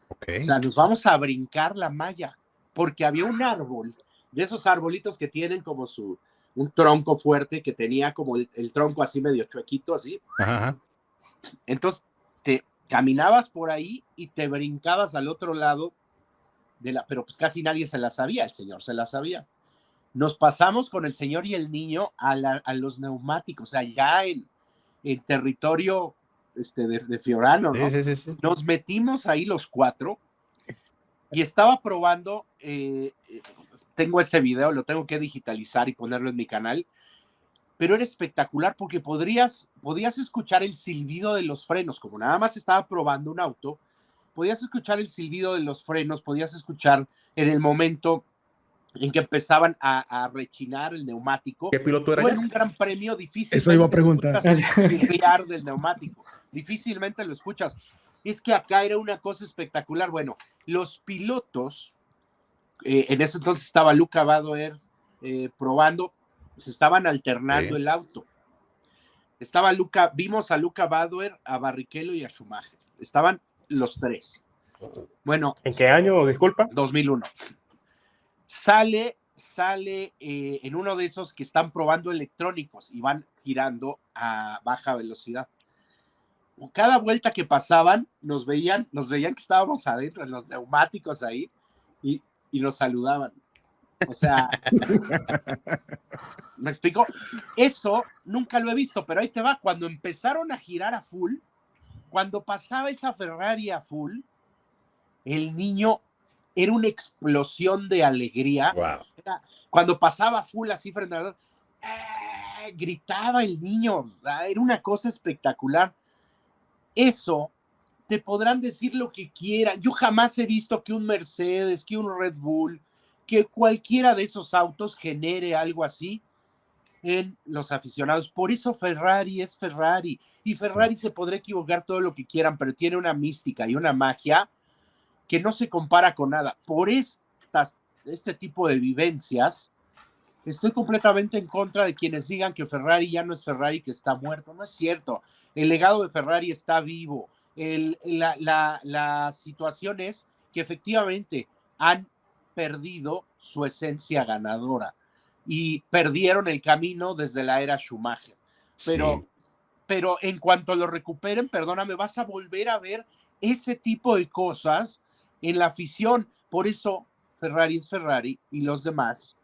[SPEAKER 2] Okay.
[SPEAKER 5] O sea, nos vamos a brincar la malla, porque había un árbol, de esos arbolitos que tienen como un tronco fuerte, que tenía como el tronco así medio chuequito, así.
[SPEAKER 2] Ajá.
[SPEAKER 5] Entonces, te caminabas por ahí y te brincabas al otro lado pero pues casi nadie se la sabía, el señor se la sabía. Nos pasamos con el señor y el niño a los neumáticos, o sea, ya en territorio de Fiorano, ¿no?
[SPEAKER 2] Sí.
[SPEAKER 5] Nos metimos ahí los 4 y estaba probando, tengo ese video, lo tengo que digitalizar y ponerlo en mi canal, pero era espectacular porque podías escuchar el silbido de los frenos, como nada más estaba probando un auto, podías escuchar el silbido de los frenos, podías escuchar en el momento en que empezaban a rechinar el neumático.
[SPEAKER 2] ¿Qué piloto era?
[SPEAKER 5] En un gran premio difícil.
[SPEAKER 6] Eso iba a preguntar.
[SPEAKER 5] El del neumático. Difícilmente lo escuchas. Es que acá era una cosa espectacular. Bueno, los pilotos, en ese entonces estaba Luca Badoer probando, se estaban alternando el auto. Vimos a Luca Badoer, a Barrichello y a Schumacher. Estaban los 3. Bueno.
[SPEAKER 3] ¿En qué año, disculpa?
[SPEAKER 5] 2001. Sale en uno de esos que están probando electrónicos y van girando a baja velocidad. Cada vuelta que pasaban, nos veían que estábamos adentro en los neumáticos ahí y nos saludaban. O sea, ¿me explico? Eso nunca lo he visto, pero ahí te va. Cuando empezaron a girar a full, cuando pasaba esa Ferrari a full, el niño era una explosión de alegría.
[SPEAKER 2] Wow.
[SPEAKER 5] Cuando pasaba full así frente a gritaba el niño. Era una cosa espectacular. Eso te podrán decir lo que quieran. Yo jamás he visto que un Mercedes, que un Red Bull, que cualquiera de esos autos genere algo así en los aficionados. Por eso Ferrari es Ferrari. Y Ferrari se podrá equivocar todo lo que quieran, pero tiene una mística y una magia que no se compara con nada. Por este tipo de vivencias, estoy completamente en contra de quienes digan que Ferrari ya no es Ferrari, que está muerto. No es cierto. El legado de Ferrari está vivo. La situación es que efectivamente han perdido su esencia ganadora y perdieron el camino desde la era Schumacher. Pero en cuanto lo recuperen, perdóname, vas a volver a ver ese tipo de cosas en la afición. Por eso Ferrari es Ferrari y los demás.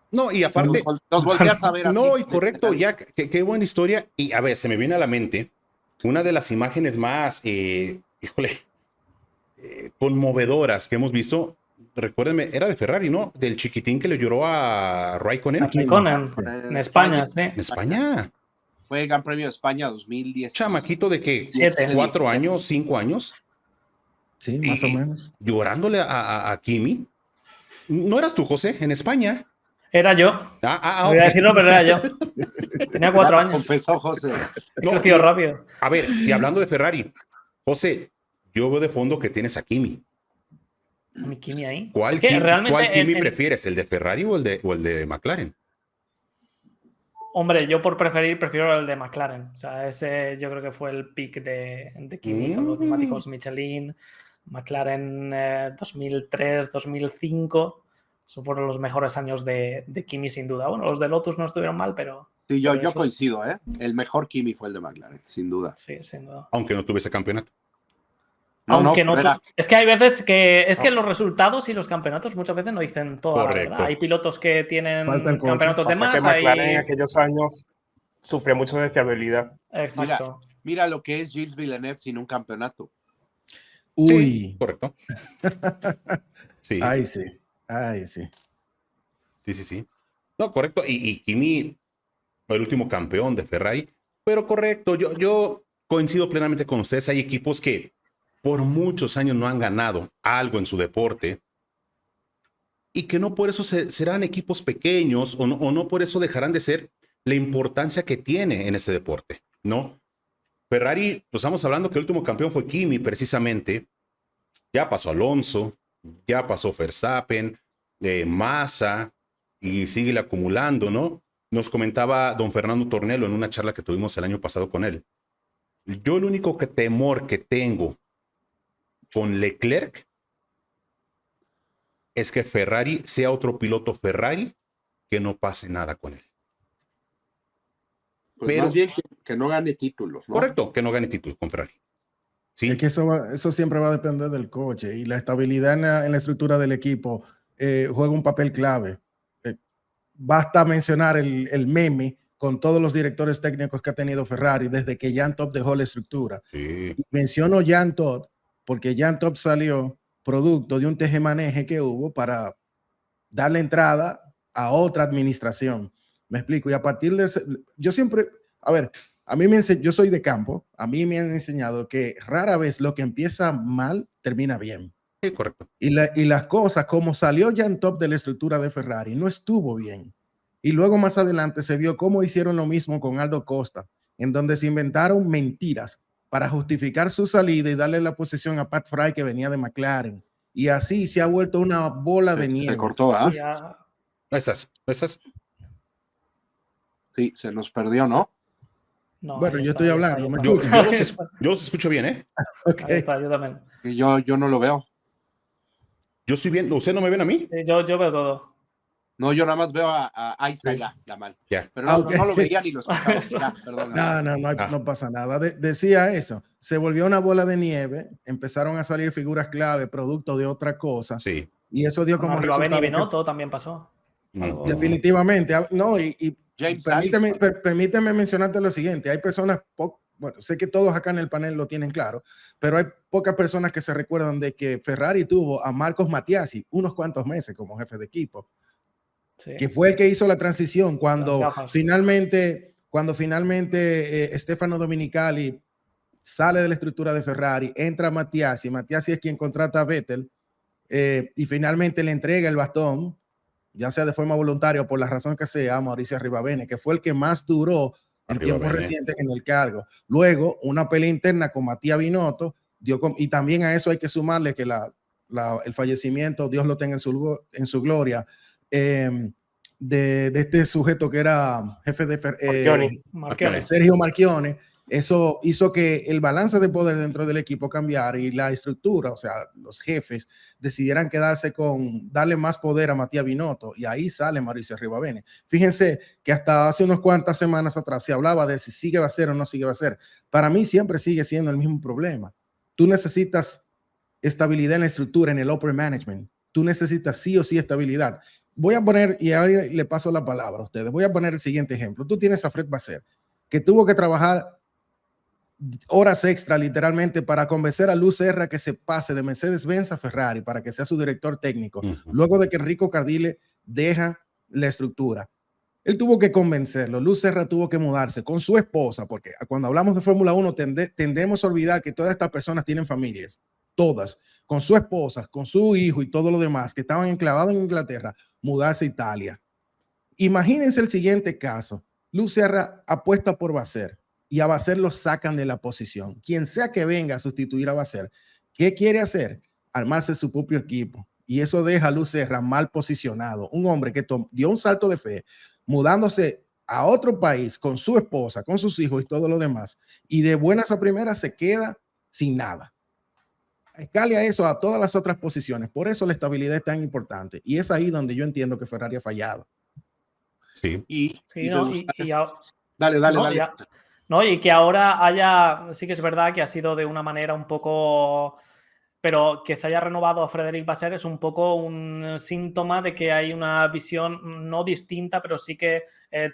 [SPEAKER 2] No, y aparte
[SPEAKER 5] los volteas a ver así.
[SPEAKER 2] No, y correcto, Jack, qué buena historia. Y a ver, se me viene a la mente una de las imágenes más conmovedoras que hemos visto. Recuérdenme, era de Ferrari, ¿no? Del chiquitín que le lloró a Raikkonen.
[SPEAKER 4] En España, sí.
[SPEAKER 2] En España.
[SPEAKER 5] Fue el Gran Premio de España 2010.
[SPEAKER 2] Chamaquito de que 4 años, 5 años.
[SPEAKER 6] Sí, más o menos.
[SPEAKER 2] Llorándole a Kimi. ¿No eras tú, José, en España?
[SPEAKER 4] Era yo. Voy a decirlo, pero era yo. Tenía 4 años.
[SPEAKER 5] Confesó José.
[SPEAKER 4] He crecido rápido.
[SPEAKER 2] A ver, y hablando de Ferrari, José, yo veo de fondo que tienes a Kimi.
[SPEAKER 4] ¿A mi Kimi ahí?
[SPEAKER 2] ¿Cuál Kimi prefieres? ¿El de Ferrari o el de McLaren?
[SPEAKER 4] Hombre, yo por prefiero el de McLaren. O sea, ese yo creo que fue el pick de Kimi con los neumáticos Michelin, McLaren 2003, 2005. Esos fueron los mejores años de Kimi, sin duda. Bueno, los de Lotus no estuvieron mal, pero...
[SPEAKER 5] Sí, yo
[SPEAKER 4] esos-
[SPEAKER 5] coincido, ¿eh? El mejor Kimi fue el de McLaren, sin duda.
[SPEAKER 4] Sí, sin duda.
[SPEAKER 2] Aunque no tuviese campeonato.
[SPEAKER 4] Aunque no,
[SPEAKER 5] era-
[SPEAKER 4] es que hay veces que los resultados y los campeonatos muchas veces no dicen toda la
[SPEAKER 2] Correcto.
[SPEAKER 4] verdad. Hay pilotos que tienen
[SPEAKER 6] Falta el coche.
[SPEAKER 4] campeonatos de
[SPEAKER 3] Pasa que
[SPEAKER 4] más.
[SPEAKER 3] McLaren en
[SPEAKER 4] hay...
[SPEAKER 3] aquellos años sufría mucho de fiabilidad.
[SPEAKER 4] Exacto.
[SPEAKER 5] Mira lo que es Gilles Villeneuve sin un campeonato.
[SPEAKER 6] Uy,
[SPEAKER 2] Sí, correcto. Sí,
[SPEAKER 6] ay sí, ay sí.
[SPEAKER 2] sí. No, correcto. Y Kimi, el último campeón de Ferrari. Pero correcto, yo coincido plenamente con ustedes. Hay equipos que por muchos años no han ganado algo en su deporte y que no por eso serán equipos pequeños o no por eso dejarán de ser la importancia que tiene en ese deporte, ¿no? Ferrari, pues estamos hablando que el último campeón fue Kimi, precisamente. Ya pasó Alonso, ya pasó Verstappen, Massa, y sigue acumulando, ¿no? Nos comentaba don Fernando Tornello en una charla que tuvimos el año pasado con él. Yo el único temor que tengo con Leclerc es que Ferrari sea otro piloto Ferrari que no pase nada con él.
[SPEAKER 5] Pues
[SPEAKER 2] Pero-
[SPEAKER 5] más bien que no gane títulos, ¿no?
[SPEAKER 2] Correcto, que no gane título con Ferrari. Sí,
[SPEAKER 6] Es que eso siempre va a depender del coche y la estabilidad en la estructura del equipo juega un papel clave. Basta mencionar el meme con todos los directores técnicos que ha tenido Ferrari desde que Jan Todt dejó la estructura.
[SPEAKER 2] sí.
[SPEAKER 6] Y menciono Jan Todt porque Jan Todt salió producto de un tejemaneje que hubo para darle entrada a otra administración. Me explico. Y a partir de ese, yo siempre, a ver, yo soy de campo, a mí me han enseñado que rara vez lo que empieza mal termina bien.
[SPEAKER 2] Sí, correcto.
[SPEAKER 6] Y las cosas, como salió Jan Todt de la estructura de Ferrari, no estuvo bien. Y luego más adelante se vio cómo hicieron lo mismo con Aldo Costa, en donde se inventaron mentiras para justificar su salida y darle la posición a Pat Fry, que venía de McLaren. Y así se ha vuelto una bola de nieve.
[SPEAKER 5] Se cortó, ¿ah?
[SPEAKER 4] Ya-
[SPEAKER 2] Esas.
[SPEAKER 5] Sí, se nos perdió, ¿no?
[SPEAKER 4] no,
[SPEAKER 6] Bueno,
[SPEAKER 4] ahí
[SPEAKER 6] yo
[SPEAKER 4] está,
[SPEAKER 6] estoy
[SPEAKER 4] ahí está,
[SPEAKER 6] hablando,
[SPEAKER 4] ahí
[SPEAKER 6] ¿me
[SPEAKER 4] está.
[SPEAKER 2] Yo los escucho bien, ¿eh?
[SPEAKER 6] Ok.
[SPEAKER 4] Ahí está, yo también.
[SPEAKER 5] Que yo no lo veo.
[SPEAKER 2] Yo estoy bien. ¿Ustedes no me ven a mí?
[SPEAKER 4] Sí, yo veo todo.
[SPEAKER 5] No, yo nada más veo ahí está,
[SPEAKER 3] Sí.
[SPEAKER 5] ya mal.
[SPEAKER 2] Ya.
[SPEAKER 5] Pero no,
[SPEAKER 6] Ok.
[SPEAKER 5] no lo veía ni lo escuchaba. Ya, perdón.
[SPEAKER 6] No pasa nada. Decía eso. Se volvió una bola de nieve. Empezaron a salir figuras clave, producto de otra cosa.
[SPEAKER 2] Sí.
[SPEAKER 6] Y eso dio como
[SPEAKER 4] Arriba Ben y
[SPEAKER 6] resultado que-
[SPEAKER 4] Benotto también pasó. Algo-
[SPEAKER 6] definitivamente. No, y
[SPEAKER 5] James
[SPEAKER 6] permíteme mencionarte lo siguiente. Hay personas, bueno, sé que todos acá en el panel lo tienen claro, pero hay pocas personas que se recuerdan de que Ferrari tuvo a Marcos Matiasi unos cuantos meses como jefe de equipo,
[SPEAKER 4] sí.
[SPEAKER 6] que fue el que hizo la transición cuando
[SPEAKER 4] Las gafas.
[SPEAKER 6] finalmente Stefano Domenicali sale de la estructura de Ferrari, entra Matiasi es quien contrata a Vettel y finalmente le entrega el bastón, ya sea de forma voluntaria o por la razón que sea, a Mauricio Arribabene, que fue el que más duró en tiempos
[SPEAKER 2] Arribabene.
[SPEAKER 6] recientes en el cargo. Luego, una pelea interna con Matías Binotto, y también a eso hay que sumarle que el fallecimiento, Dios lo tenga en su gloria, de este sujeto que era jefe de
[SPEAKER 4] Marchione.
[SPEAKER 6] Sergio Marchione. Eso hizo que el balance de poder dentro del equipo cambiara y la estructura, o sea, los jefes decidieran quedarse con darle más poder a Matías Binotto, y ahí sale Mauricio Arribabene. Fíjense que hasta hace unas cuantas semanas atrás se hablaba de si sigue va a ser o no sigue va a ser. Para mí siempre sigue siendo el mismo problema. Tú necesitas estabilidad en la estructura, en el upper management. Tú necesitas sí o sí estabilidad. Voy a poner, y ahora le paso la palabra a ustedes, voy a poner el siguiente ejemplo. Tú tienes a Fred Vasseur, que tuvo que trabajar horas extra literalmente para convencer a Luz Serra que se pase de Mercedes-Benz a Ferrari para que sea su director técnico, luego de que Enrico Cardile deja la estructura. Él tuvo que convencerlo. Luz Serra tuvo que mudarse con su esposa, porque cuando hablamos de Fórmula 1 tendemos a olvidar que todas estas personas tienen familias, todas, con su esposa, con su hijo y todo lo demás, que estaban enclavados en Inglaterra, mudarse a Italia. Imagínense el siguiente caso. Luz Serra apuesta por Vasseur y a Vasseur lo sacan de la posición. Quien sea que venga a sustituir a Vasseur, ¿qué quiere hacer? Armarse su propio equipo. Y eso deja a Luz Serra mal posicionado. Un hombre que dio un salto de fe, mudándose a otro país con su esposa, con sus hijos y todo lo demás. Y de buenas a primeras se queda sin nada. escale a eso a todas las otras posiciones. Por eso la estabilidad es tan importante. Y es ahí donde yo entiendo que Ferrari ha fallado.
[SPEAKER 2] Sí.
[SPEAKER 4] Sí, no,
[SPEAKER 5] Dale,
[SPEAKER 4] no,
[SPEAKER 5] dale.
[SPEAKER 4] no, y que ahora sí que es verdad que ha sido de una manera un poco, pero que se haya renovado a Frédéric Vasseur es un poco un síntoma de que hay una visión no distinta, pero sí que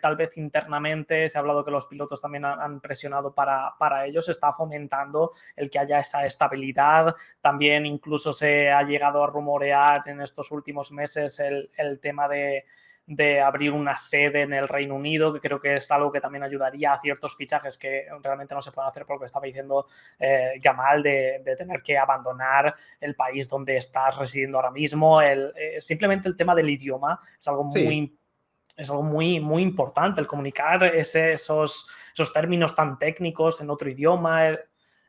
[SPEAKER 4] tal vez internamente se ha hablado que los pilotos también han presionado para ello, se está fomentando el que haya esa estabilidad. También incluso se ha llegado a rumorear en estos últimos meses el tema de abrir una sede en el Reino Unido, que creo que es algo que también ayudaría a ciertos fichajes que realmente no se pueden hacer por lo que estaba diciendo Gamal, de tener que abandonar el país donde estás residiendo ahora mismo. Simplemente el tema del idioma es algo muy importante, el comunicar esos términos tan técnicos en otro idioma.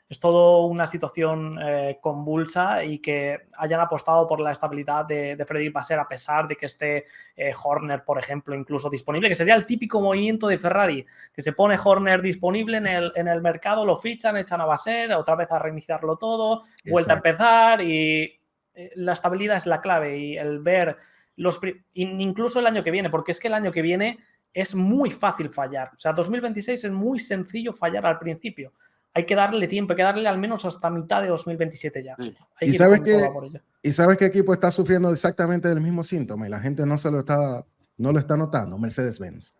[SPEAKER 4] Es todo una situación convulsa, y que hayan apostado por la estabilidad de Frédéric Vasseur a pesar de que esté Horner, por ejemplo, incluso disponible, que sería el típico movimiento de Ferrari, que se pone Horner disponible en el mercado, lo fichan, echan a Vasseur, otra vez a reiniciarlo todo, vuelta a empezar, y la estabilidad es la clave, y el ver incluso el año que viene, porque es que el año que viene es muy fácil fallar. O sea, 2026 es muy sencillo fallar al principio. Hay que darle tiempo, hay que darle al menos hasta mitad de 2027 ya.
[SPEAKER 6] ¿Y sabes qué equipo está sufriendo exactamente del mismo síntoma y la gente no lo está notando? Mercedes-Benz.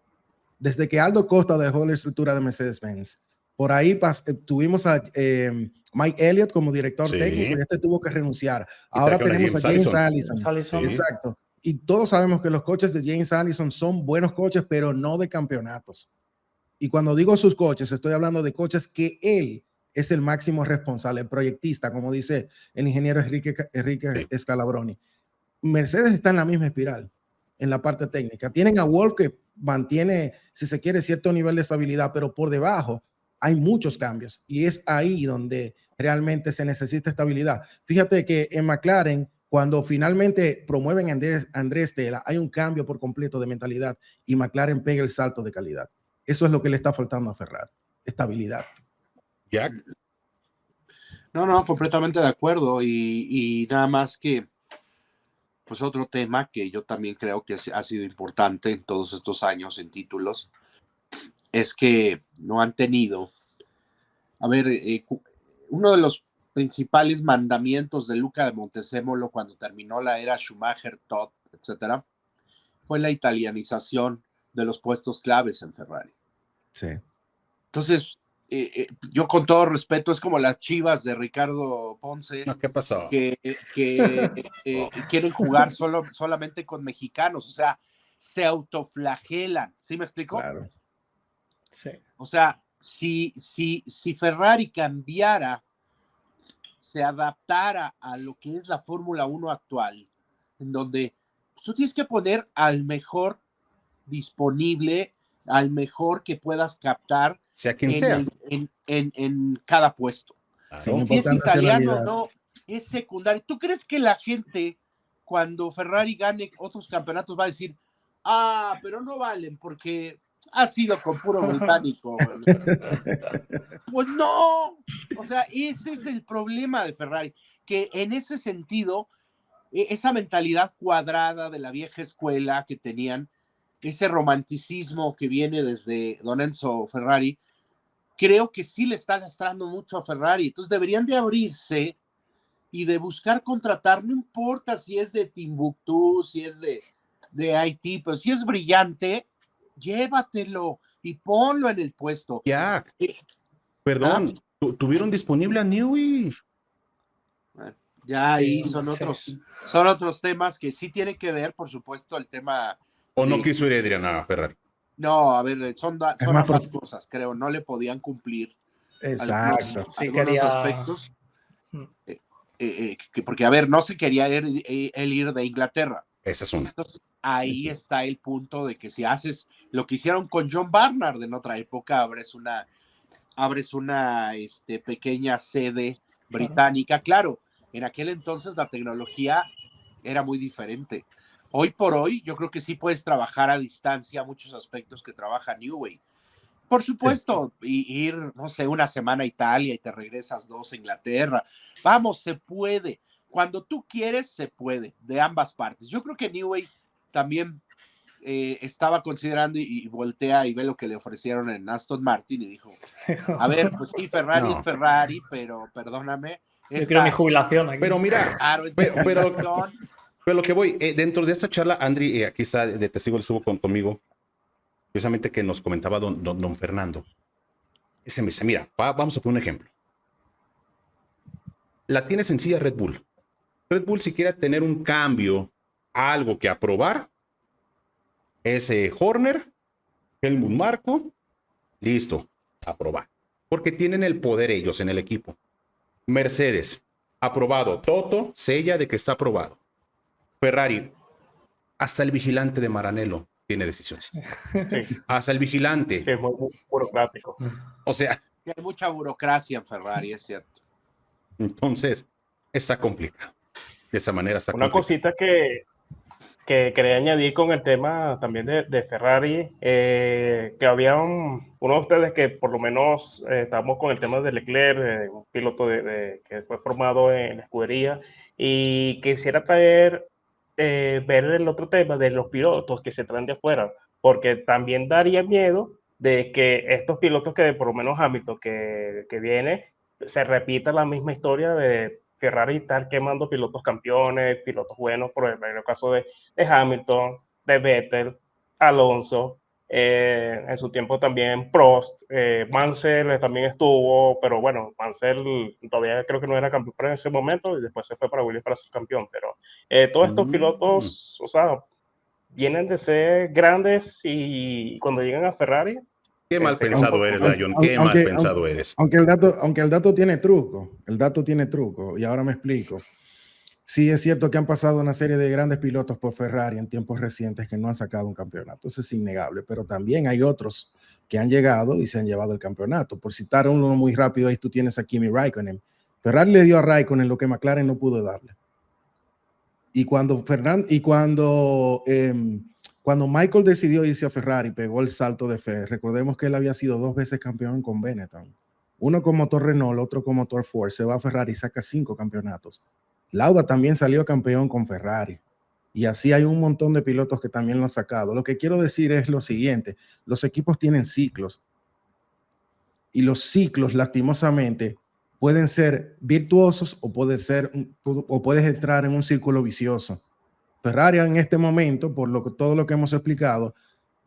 [SPEAKER 6] Desde que Aldo Costa dejó la estructura de Mercedes-Benz, por ahí tuvimos a Mike Elliott como director técnico, y este tuvo que renunciar. Ahora tenemos a James Allison. Exacto. Y todos sabemos que los coches de James Allison son buenos coches, pero no de campeonatos. Y cuando digo sus coches, estoy hablando de coches que él es el máximo responsable, el proyectista, como dice el ingeniero Enrique Scalabroni. Mercedes está en la misma espiral en la parte técnica. Tienen a Wolff, que mantiene, si se quiere, cierto nivel de estabilidad, pero por debajo hay muchos cambios, y es ahí donde realmente se necesita estabilidad. Fíjate que en McLaren, cuando finalmente promueven a Andrés Stella, hay un cambio por completo de mentalidad, y McLaren pega el salto de calidad. Eso es lo que le está faltando a Ferrari, estabilidad.
[SPEAKER 2] Jack.
[SPEAKER 5] No, completamente de acuerdo, y nada más que, pues otro tema que yo también creo que ha sido importante en todos estos años en títulos, es que no han tenido, uno de los principales mandamientos de Luca de Montezemolo cuando terminó la era Schumacher, Todd, etcétera, fue la italianización de los puestos claves en Ferrari.
[SPEAKER 6] Sí.
[SPEAKER 5] Entonces, yo con todo respeto, es como las Chivas de Ricardo Ponce.
[SPEAKER 2] No, ¿qué pasó?
[SPEAKER 5] Que quieren jugar solamente con mexicanos, o sea, se autoflagelan, ¿sí me explico?
[SPEAKER 6] Claro.
[SPEAKER 4] Sí.
[SPEAKER 5] O sea, si Ferrari cambiara, se adaptara a lo que es la Fórmula 1 actual, en donde tú tienes que poner al mejor disponible, al mejor que puedas captar,
[SPEAKER 2] sea quien sea,
[SPEAKER 5] en cada puesto.
[SPEAKER 2] Claro.
[SPEAKER 5] Si es italiano, no, es secundario. ¿Tú crees que la gente, cuando Ferrari gane otros campeonatos, va a decir, pero no valen porque ha sido con puro británico? Pues no, o sea, ese es el problema de Ferrari, que en ese sentido, esa mentalidad cuadrada de la vieja escuela que tenían, ese romanticismo que viene desde Don Enzo Ferrari, creo que sí le está lastrando mucho a Ferrari. Entonces deberían de abrirse y de buscar contratar, no importa si es de Timbuktu, si es de Haití, pero si es brillante, llévatelo y ponlo en el puesto.
[SPEAKER 2] Ya, perdón, ¿tuvieron disponible a Newey?
[SPEAKER 5] Ya ahí son otros temas que sí tienen que ver, por supuesto, el tema.
[SPEAKER 2] ¿O no quiso ir Adrián a Ferrari?
[SPEAKER 5] No, a ver, son ambas cosas, creo, no le podían cumplir.
[SPEAKER 6] Exacto.
[SPEAKER 5] Algunos aspectos. Porque, a ver, no se quería él ir de Inglaterra.
[SPEAKER 2] Esa es una.
[SPEAKER 5] Entonces, ahí está el punto de que si haces lo que hicieron con John Barnard en otra época, abres una pequeña sede británica. Claro, en aquel entonces la tecnología era muy diferente. Hoy por hoy, yo creo que sí puedes trabajar a distancia muchos aspectos que trabaja Newey, Por supuesto, y ir, no sé, una semana a Italia y te regresas 2 a Inglaterra. Vamos, se puede. Cuando tú quieres, se puede, de ambas partes. Yo creo que Newey también estaba considerando y voltea y ve lo que le ofrecieron en Aston Martin y dijo, a ver, pues sí, Ferrari es Ferrari, pero perdóname.
[SPEAKER 4] Yo quiero mi jubilación aquí.
[SPEAKER 2] Pero mira,
[SPEAKER 5] Claro,
[SPEAKER 2] pero lo que voy, dentro de esta charla, Andri, aquí está, de testigo, estuvo conmigo, precisamente que nos comentaba don Fernando. Ese me dice, mira, vamos a poner un ejemplo. La tiene sencilla Red Bull. Red Bull, si quiere tener un cambio, algo que aprobar, es Horner, Helmut Marko, listo, aprobar. Porque tienen el poder ellos en el equipo. Mercedes, aprobado. Toto sella de que está aprobado. Ferrari, hasta el vigilante de Maranello tiene decisión.
[SPEAKER 3] Sí.
[SPEAKER 2] Hasta el vigilante.
[SPEAKER 3] Sí, es muy burocrático.
[SPEAKER 2] O sea,
[SPEAKER 5] hay mucha burocracia en Ferrari, es cierto.
[SPEAKER 2] Entonces, está complicado. De esa manera está
[SPEAKER 3] Una
[SPEAKER 2] complicado.
[SPEAKER 3] cosita que quería añadir con el tema también de Ferrari, que había uno de ustedes que por lo menos estábamos con el tema de Leclerc, un piloto que fue formado en la escudería, y quisiera ver el otro tema de los pilotos que se traen de afuera, porque también daría miedo de que estos pilotos que por lo menos Hamilton que viene, se repita la misma historia de Ferrari estar quemando pilotos campeones, pilotos buenos, por ejemplo, en el caso de Hamilton, de Vettel, Alonso, en su tiempo también Prost, Mansell también estuvo, pero bueno, Mansell todavía creo que no era campeón en ese momento y después se fue para Williams para ser campeón, pero todos estos pilotos, o sea, vienen de ser grandes y cuando llegan a Ferrari...
[SPEAKER 2] Qué mal pensado eres, Lion, qué mal pensado eres.
[SPEAKER 6] Aunque el dato tiene truco, y ahora me explico. Sí, es cierto que han pasado una serie de grandes pilotos por Ferrari en tiempos recientes que no han sacado un campeonato, eso es innegable, pero también hay otros que han llegado y se han llevado el campeonato. Por citar uno muy rápido, ahí tú tienes a Kimi Raikkonen. Ferrari le dio a Raikkonen lo que McLaren no pudo darle. Y cuando Michael decidió irse a Ferrari, pegó el salto de fe. Recordemos que él había sido 2 veces campeón con Benetton. Uno con motor Renault, otro con motor Ford. Se va a Ferrari y saca 5 campeonatos. Lauda también salió campeón con Ferrari. Y así hay un montón de pilotos que también lo han sacado. Lo que quiero decir es lo siguiente. Los equipos tienen ciclos. Y los ciclos, lastimosamente, pueden ser virtuosos o puedes entrar en un círculo vicioso. Ferrari en este momento, por todo lo que hemos explicado,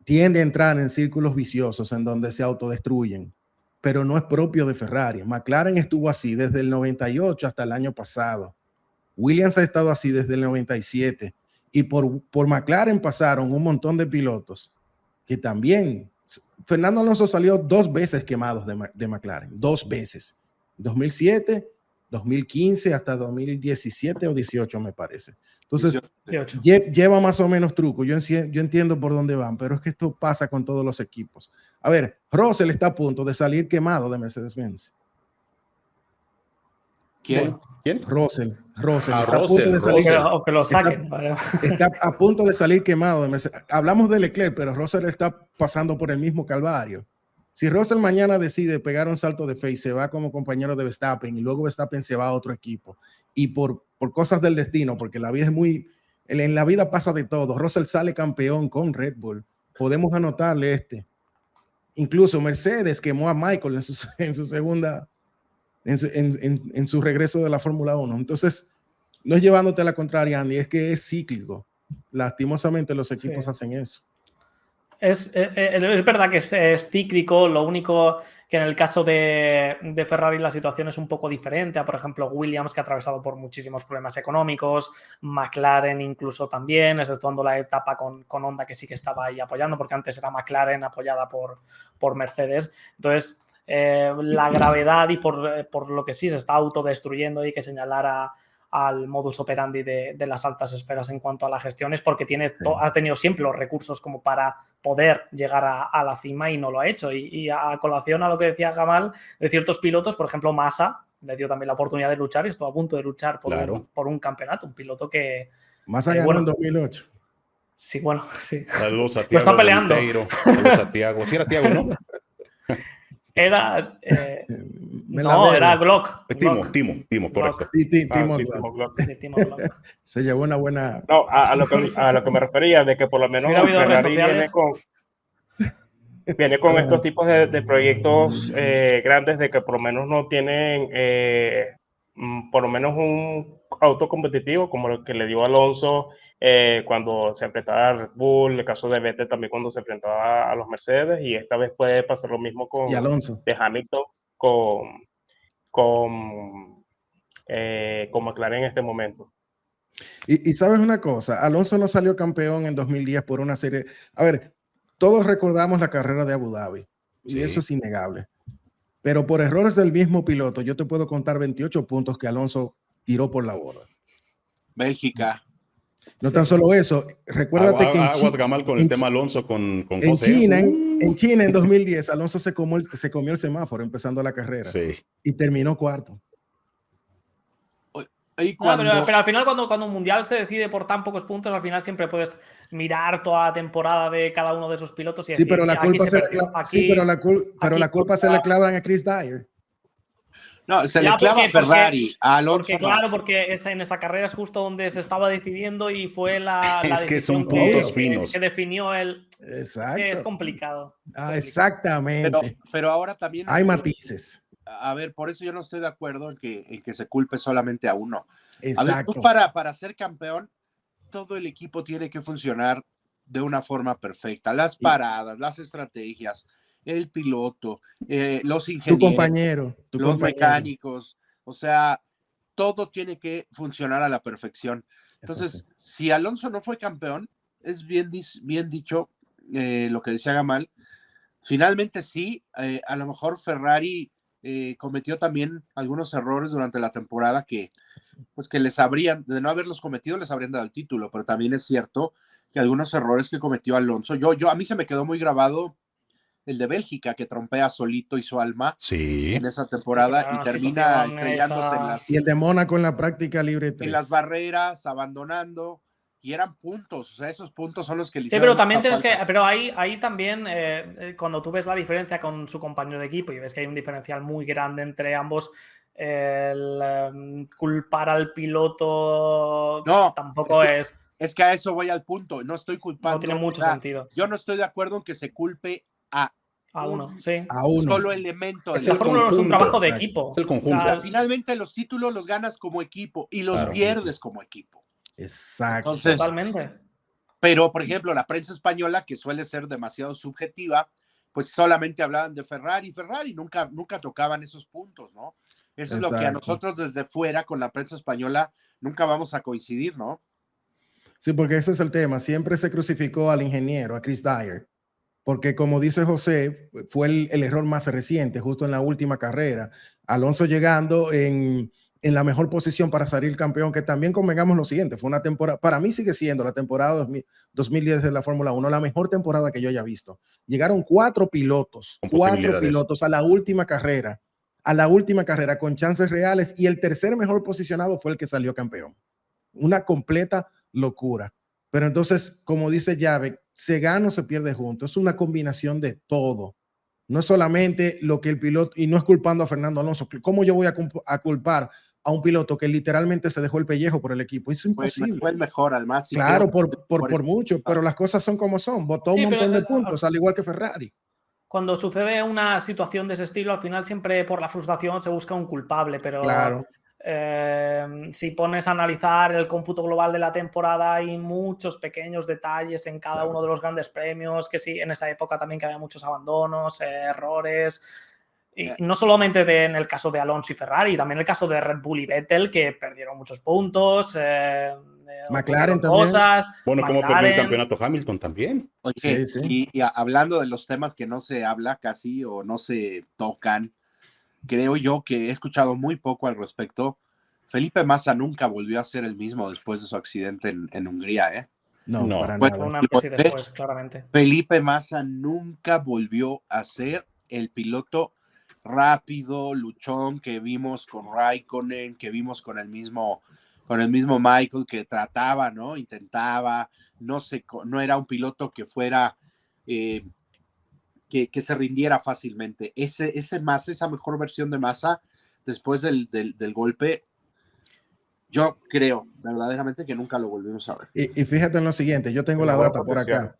[SPEAKER 6] tiende a entrar en círculos viciosos en donde se autodestruyen, pero no es propio de Ferrari. McLaren estuvo así desde el 98 hasta el año pasado. Williams ha estado así desde el 97 y por McLaren pasaron un montón de pilotos que también... Fernando Alonso salió 2 veces quemados de McLaren, 2 veces. 2007, 2015 hasta 2017 o 18 me parece. Entonces, 18. Lleva más o menos truco. Yo entiendo por dónde van, pero es que esto pasa con todos los equipos. A ver, Russell está a punto de salir quemado de Mercedes-Benz.
[SPEAKER 5] ¿Quién?
[SPEAKER 6] Russell.
[SPEAKER 4] O que lo saquen.
[SPEAKER 6] Está a punto de salir quemado de Mercedes. Hablamos de Leclerc, pero Russell está pasando por el mismo calvario. Si Russell mañana decide pegar un salto de fe y se va como compañero de Verstappen y luego Verstappen se va a otro equipo y por cosas del destino, porque la vida es en la vida pasa de todo, Russell sale campeón con Red Bull, podemos anotarle incluso Mercedes quemó a Michael en su regreso de la Fórmula 1. Entonces, no es llevándote a la contraria, Andy, es que es cíclico. Lastimosamente los equipos hacen eso.
[SPEAKER 4] Es verdad que es cíclico, lo único que en el caso de Ferrari la situación es un poco diferente a, por ejemplo, Williams, que ha atravesado por muchísimos problemas económicos, McLaren incluso también, exceptuando la etapa con Honda, que sí que estaba ahí apoyando, porque antes era McLaren apoyada por Mercedes. Entonces, la gravedad y por lo que sí se está autodestruyendo, hay que señalar al modus operandi de las altas esferas en cuanto a la gestión, es porque ha tenido siempre los recursos como para poder llegar a la cima y no lo ha hecho. Y a colación a lo que decía Gamal, de ciertos pilotos, por ejemplo, Massa le dio también la oportunidad de luchar y estuvo a punto de luchar por un campeonato, un piloto que...
[SPEAKER 6] Massa ganó en 2008.
[SPEAKER 4] Sí, bueno, sí.
[SPEAKER 2] Saludos a Tiago.
[SPEAKER 4] Lo está peleando.
[SPEAKER 2] Saludos a Tiago. Sí era Tiago, ¿no?
[SPEAKER 4] Era.
[SPEAKER 6] Me la
[SPEAKER 4] No,
[SPEAKER 6] debe.
[SPEAKER 4] era Glock.
[SPEAKER 2] Timo, correcto.
[SPEAKER 6] Sí,
[SPEAKER 3] Ah,
[SPEAKER 6] Timo
[SPEAKER 3] sí,
[SPEAKER 6] Glock.
[SPEAKER 3] Timo Glock.
[SPEAKER 4] Sí, Timo Glock.
[SPEAKER 6] Se llevó una buena.
[SPEAKER 3] No, a lo que me refería, de que por lo
[SPEAKER 4] Si
[SPEAKER 3] menos
[SPEAKER 4] hubiera habido redes
[SPEAKER 3] Ferrari viene
[SPEAKER 4] sociales.
[SPEAKER 3] con estos
[SPEAKER 6] Adelante.
[SPEAKER 3] tipos de proyectos grandes, de que por lo menos no tienen por lo menos un auto competitivo como lo que le dio Alonso cuando se enfrentaba a Red Bull, el caso de Vettel también cuando se enfrentaba a los Mercedes, y esta vez puede pasar lo mismo
[SPEAKER 6] Y Alonso.
[SPEAKER 3] de Hamilton con, con, con McLaren en este momento.
[SPEAKER 6] Y sabes una cosa, Alonso no salió campeón en 2010 por una serie. A ver, todos recordamos la carrera de Abu Dhabi, y
[SPEAKER 2] Sí.
[SPEAKER 6] eso es innegable. Pero por errores del mismo piloto, yo te puedo contar 28 puntos que Alonso tiró por la borda.
[SPEAKER 5] Bélgica.
[SPEAKER 6] No tan solo eso, recuérdate que
[SPEAKER 2] Aguas Gamal con el tema Alonso con José.
[SPEAKER 6] En China en 2010, Alonso se comió el semáforo empezando la carrera y terminó cuarto.
[SPEAKER 5] Y cuando...
[SPEAKER 4] pero al final cuando un mundial se decide por tan pocos puntos, al final siempre puedes mirar toda la temporada de cada uno de esos pilotos y
[SPEAKER 6] Sí,
[SPEAKER 4] decir,
[SPEAKER 6] pero la culpa
[SPEAKER 4] la culpa
[SPEAKER 6] se le clavan a Chris Dyer.
[SPEAKER 5] No, se le clava a Ferrari, a Alonso.
[SPEAKER 4] Porque, claro, porque en esa carrera es justo donde se estaba decidiendo y fue la
[SPEAKER 2] Es que
[SPEAKER 4] decisión
[SPEAKER 2] son puntos finos.
[SPEAKER 4] que definió el...
[SPEAKER 6] Exacto.
[SPEAKER 4] Es complicado.
[SPEAKER 6] Exactamente.
[SPEAKER 5] Pero ahora también
[SPEAKER 6] hay matices.
[SPEAKER 5] A ver, por eso yo no estoy de acuerdo en que se culpe solamente a uno.
[SPEAKER 6] Exacto.
[SPEAKER 5] A ver, tú para ser campeón, todo el equipo tiene que funcionar de una forma perfecta. Las paradas, las estrategias, el piloto, los ingenieros, los mecánicos, o sea, todo tiene que funcionar a la perfección. Entonces, si Alonso no fue campeón, es bien dicho lo que decía Gamal. Finalmente sí, a lo mejor Ferrari cometió también algunos errores durante la temporada que les habrían, de no haberlos cometido, les habrían dado el título, pero también es cierto que algunos errores que cometió Alonso, a mí se me quedó muy grabado el de Bélgica, que trompea solito y su alma en esa temporada y termina estrellándose en las...
[SPEAKER 6] Y el de Mónaco en la práctica libre 3.
[SPEAKER 5] En las barreras, abandonando, y eran puntos, o sea, esos puntos son los que le hicieron.
[SPEAKER 4] Sí, pero también tienes que, pero ahí también, cuando tú ves la diferencia con su compañero de equipo y ves que hay un diferencial muy grande entre ambos, culpar al piloto tampoco es...
[SPEAKER 5] Es que a eso voy al punto, no estoy culpando.
[SPEAKER 4] No tiene mucho sentido.
[SPEAKER 5] Yo no estoy de acuerdo en que se culpe a
[SPEAKER 4] uno,
[SPEAKER 5] solo elemento.
[SPEAKER 4] La Fórmula 1 es un trabajo de equipo.
[SPEAKER 2] Es el conjunto.
[SPEAKER 5] O sea, finalmente los títulos los ganas como equipo y los pierdes como equipo.
[SPEAKER 6] Exacto.
[SPEAKER 5] Entonces,
[SPEAKER 4] totalmente.
[SPEAKER 5] Pero, por ejemplo, la prensa española, que suele ser demasiado subjetiva, pues solamente hablaban de Ferrari, nunca tocaban esos puntos, ¿no? Eso es lo que a nosotros desde fuera, con la prensa española, nunca vamos a coincidir, ¿no?
[SPEAKER 6] Sí, porque ese es el tema. Siempre se crucificó al ingeniero, a Chris Dyer, porque como dice José, fue el error más reciente, justo en la última carrera. Alonso llegando en la mejor posición para salir campeón, que también convengamos lo siguiente, fue una temporada, para mí sigue siendo la temporada 2010 de la Fórmula 1, la mejor temporada que yo haya visto. Llegaron cuatro pilotos a la última carrera con chances reales, y el tercer mejor posicionado fue el que salió campeón. Una completa locura. Pero entonces, como dice Llave, se gana o se pierde junto. Es una combinación de todo. No es solamente lo que el piloto, y no es culpando a Fernando Alonso. ¿Cómo yo voy a culpar a un piloto que literalmente se dejó el pellejo por el equipo? Es imposible.
[SPEAKER 5] Fue el mejor al máximo.
[SPEAKER 6] Claro, por mucho, pero las cosas son como son. Botó un montón de puntos, al igual que Ferrari.
[SPEAKER 4] Cuando sucede una situación de ese estilo, al final siempre por la frustración se busca un culpable, pero
[SPEAKER 6] claro.
[SPEAKER 4] Si pones a analizar el cómputo global de la temporada, hay muchos pequeños detalles en cada uno de los grandes premios, que sí, en esa época también que había muchos abandonos, errores, y no solamente en el caso de Alonso y Ferrari, también en el caso de Red Bull y Vettel, que perdieron muchos puntos,
[SPEAKER 6] McLaren
[SPEAKER 4] cosas,
[SPEAKER 2] también. Bueno, como perdió el campeonato Hamilton también.
[SPEAKER 5] Oye, y hablando de los temas que no se habla casi o no se tocan, creo yo que he escuchado muy poco al respecto. Felipe Massa nunca volvió a ser el mismo después de su accidente en Hungría, ¿eh?
[SPEAKER 6] No, para nada.
[SPEAKER 4] Una antes y después, claramente.
[SPEAKER 5] Felipe Massa nunca volvió a ser el piloto rápido, luchón que vimos con Raikkonen, que vimos con el mismo Michael, que trataba, ¿no? Intentaba, no era un piloto que fuera que se rindiera fácilmente. Ese Massa, esa mejor versión de Massa, después del golpe, yo creo verdaderamente que nunca lo volvimos a ver.
[SPEAKER 6] Y fíjate en lo siguiente, yo tengo la data por acá.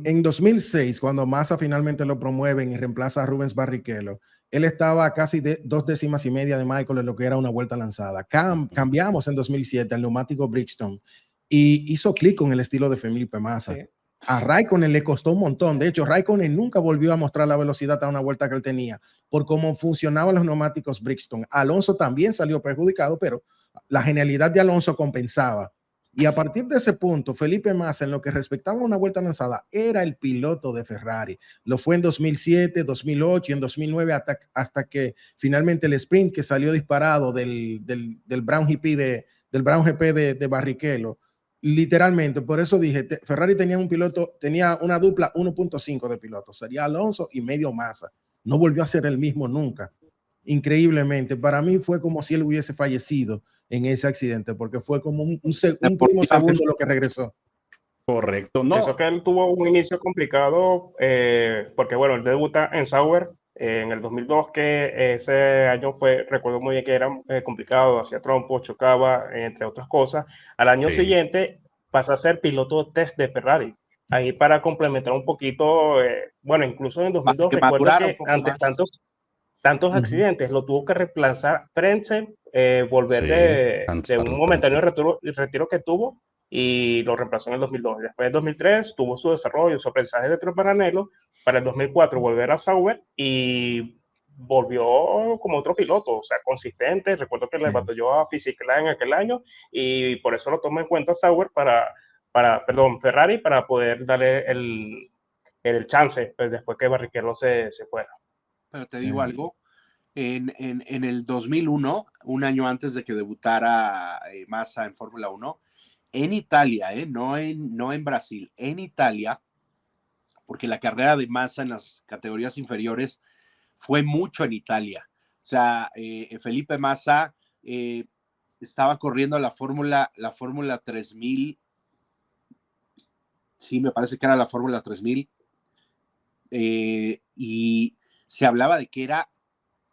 [SPEAKER 6] En 2006, cuando Massa finalmente lo promueven y reemplaza a Rubens Barrichello, él estaba a casi 2 décimas y media de Michael en lo que era una vuelta lanzada. Cambiamos en 2007 al neumático Bridgestone y hizo clic con el estilo de Felipe Massa. Sí. A Raikkonen le costó un montón. De hecho, Raikkonen nunca volvió a mostrar la velocidad a una vuelta que él tenía por cómo funcionaban los neumáticos Bridgestone. Alonso también salió perjudicado, pero la genialidad de Alonso compensaba. Y a partir de ese punto, Felipe Massa, en lo que respectaba a una vuelta lanzada, era el piloto de Ferrari. Lo fue en 2007, 2008 y en 2009 hasta que finalmente el sprint que salió disparado del Brown GP de Barrichello. Literalmente, por eso dije, Ferrari tenía una dupla 1.5 de pilotos, sería Alonso y medio Massa. No volvió a ser el mismo nunca. Increíblemente, para mí fue como si él hubiese fallecido en ese accidente, porque fue como un primo segundo lo que regresó.
[SPEAKER 2] Correcto, no.
[SPEAKER 3] Eso que él tuvo un inicio complicado, porque bueno, él debuta en Sauber en el 2002, que ese año recuerdo muy bien que era complicado, hacía trompo, chocaba, entre otras cosas. Al año siguiente pasa a ser piloto test de Ferrari. Ahí para complementar un poquito, bueno, incluso en 2002 recuerdo que ante tantos accidentes lo tuvo que reemplazar Frentzen, volver de un momentáneo retiro que tuvo, y lo reemplazó en el 2002. Después en 2003 tuvo su desarrollo, su aprendizaje de Paranello. Para el 2004 volver a Sauber y volvió como otro piloto, o sea, consistente. Recuerdo que le batalló a Fisichella en aquel año y por eso lo toma en cuenta Sauber Ferrari, para poder darle el chance, pues, después que Barrichello se fuera.
[SPEAKER 5] Pero te digo algo, en el 2001, un año antes de que debutara Massa en Fórmula 1, en Italia, no en Brasil, en Italia, porque la carrera de Massa en las categorías inferiores fue mucho en Italia. O sea, Felipe Massa estaba corriendo la Fórmula 3000, sí, me parece que era la Fórmula 3000, y se hablaba de que era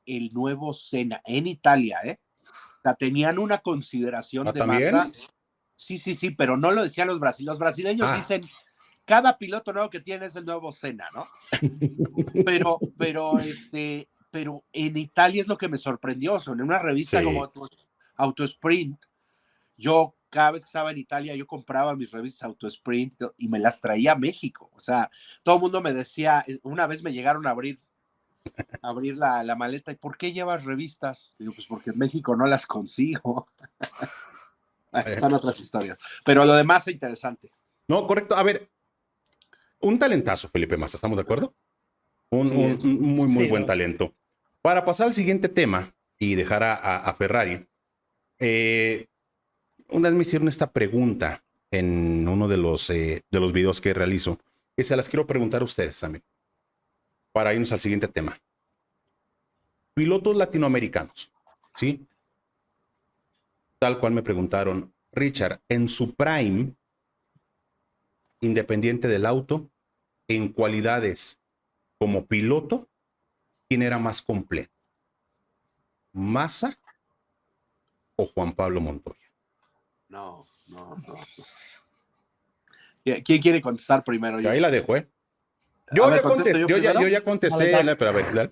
[SPEAKER 5] el nuevo Senna en Italia, O sea, tenían una consideración de Massa. Sí, pero no lo decían los brasileños. Los brasileños dicen, cada piloto nuevo que tiene es el nuevo Senna, ¿no? pero en Italia es lo que me sorprendió. En una revista como Autosprint, yo cada vez que estaba en Italia, yo compraba mis revistas Autosprint y me las traía a México. O sea, todo el mundo me decía, una vez me llegaron a abrir la maleta, ¿y por qué llevas revistas? Digo, pues porque en México no las consigo. Son otras historias. Pero lo demás es interesante.
[SPEAKER 2] No, correcto. A ver, un talentazo, Felipe Massa, ¿estamos de acuerdo? Un muy buen talento. Para pasar al siguiente tema y dejar a Ferrari, una vez me hicieron esta pregunta en uno de los videos que realizo, y se las quiero preguntar a ustedes también, para irnos al siguiente tema. Pilotos latinoamericanos, ¿sí? Tal cual me preguntaron, Richard, en su prime, independiente del auto, en cualidades como piloto, ¿quién era más completo? ¿Massa o Juan Pablo Montoya?
[SPEAKER 5] No. ¿Quién quiere contestar primero?
[SPEAKER 2] Yo ahí la dejo, Yo ya contesté, pero a ver, dale.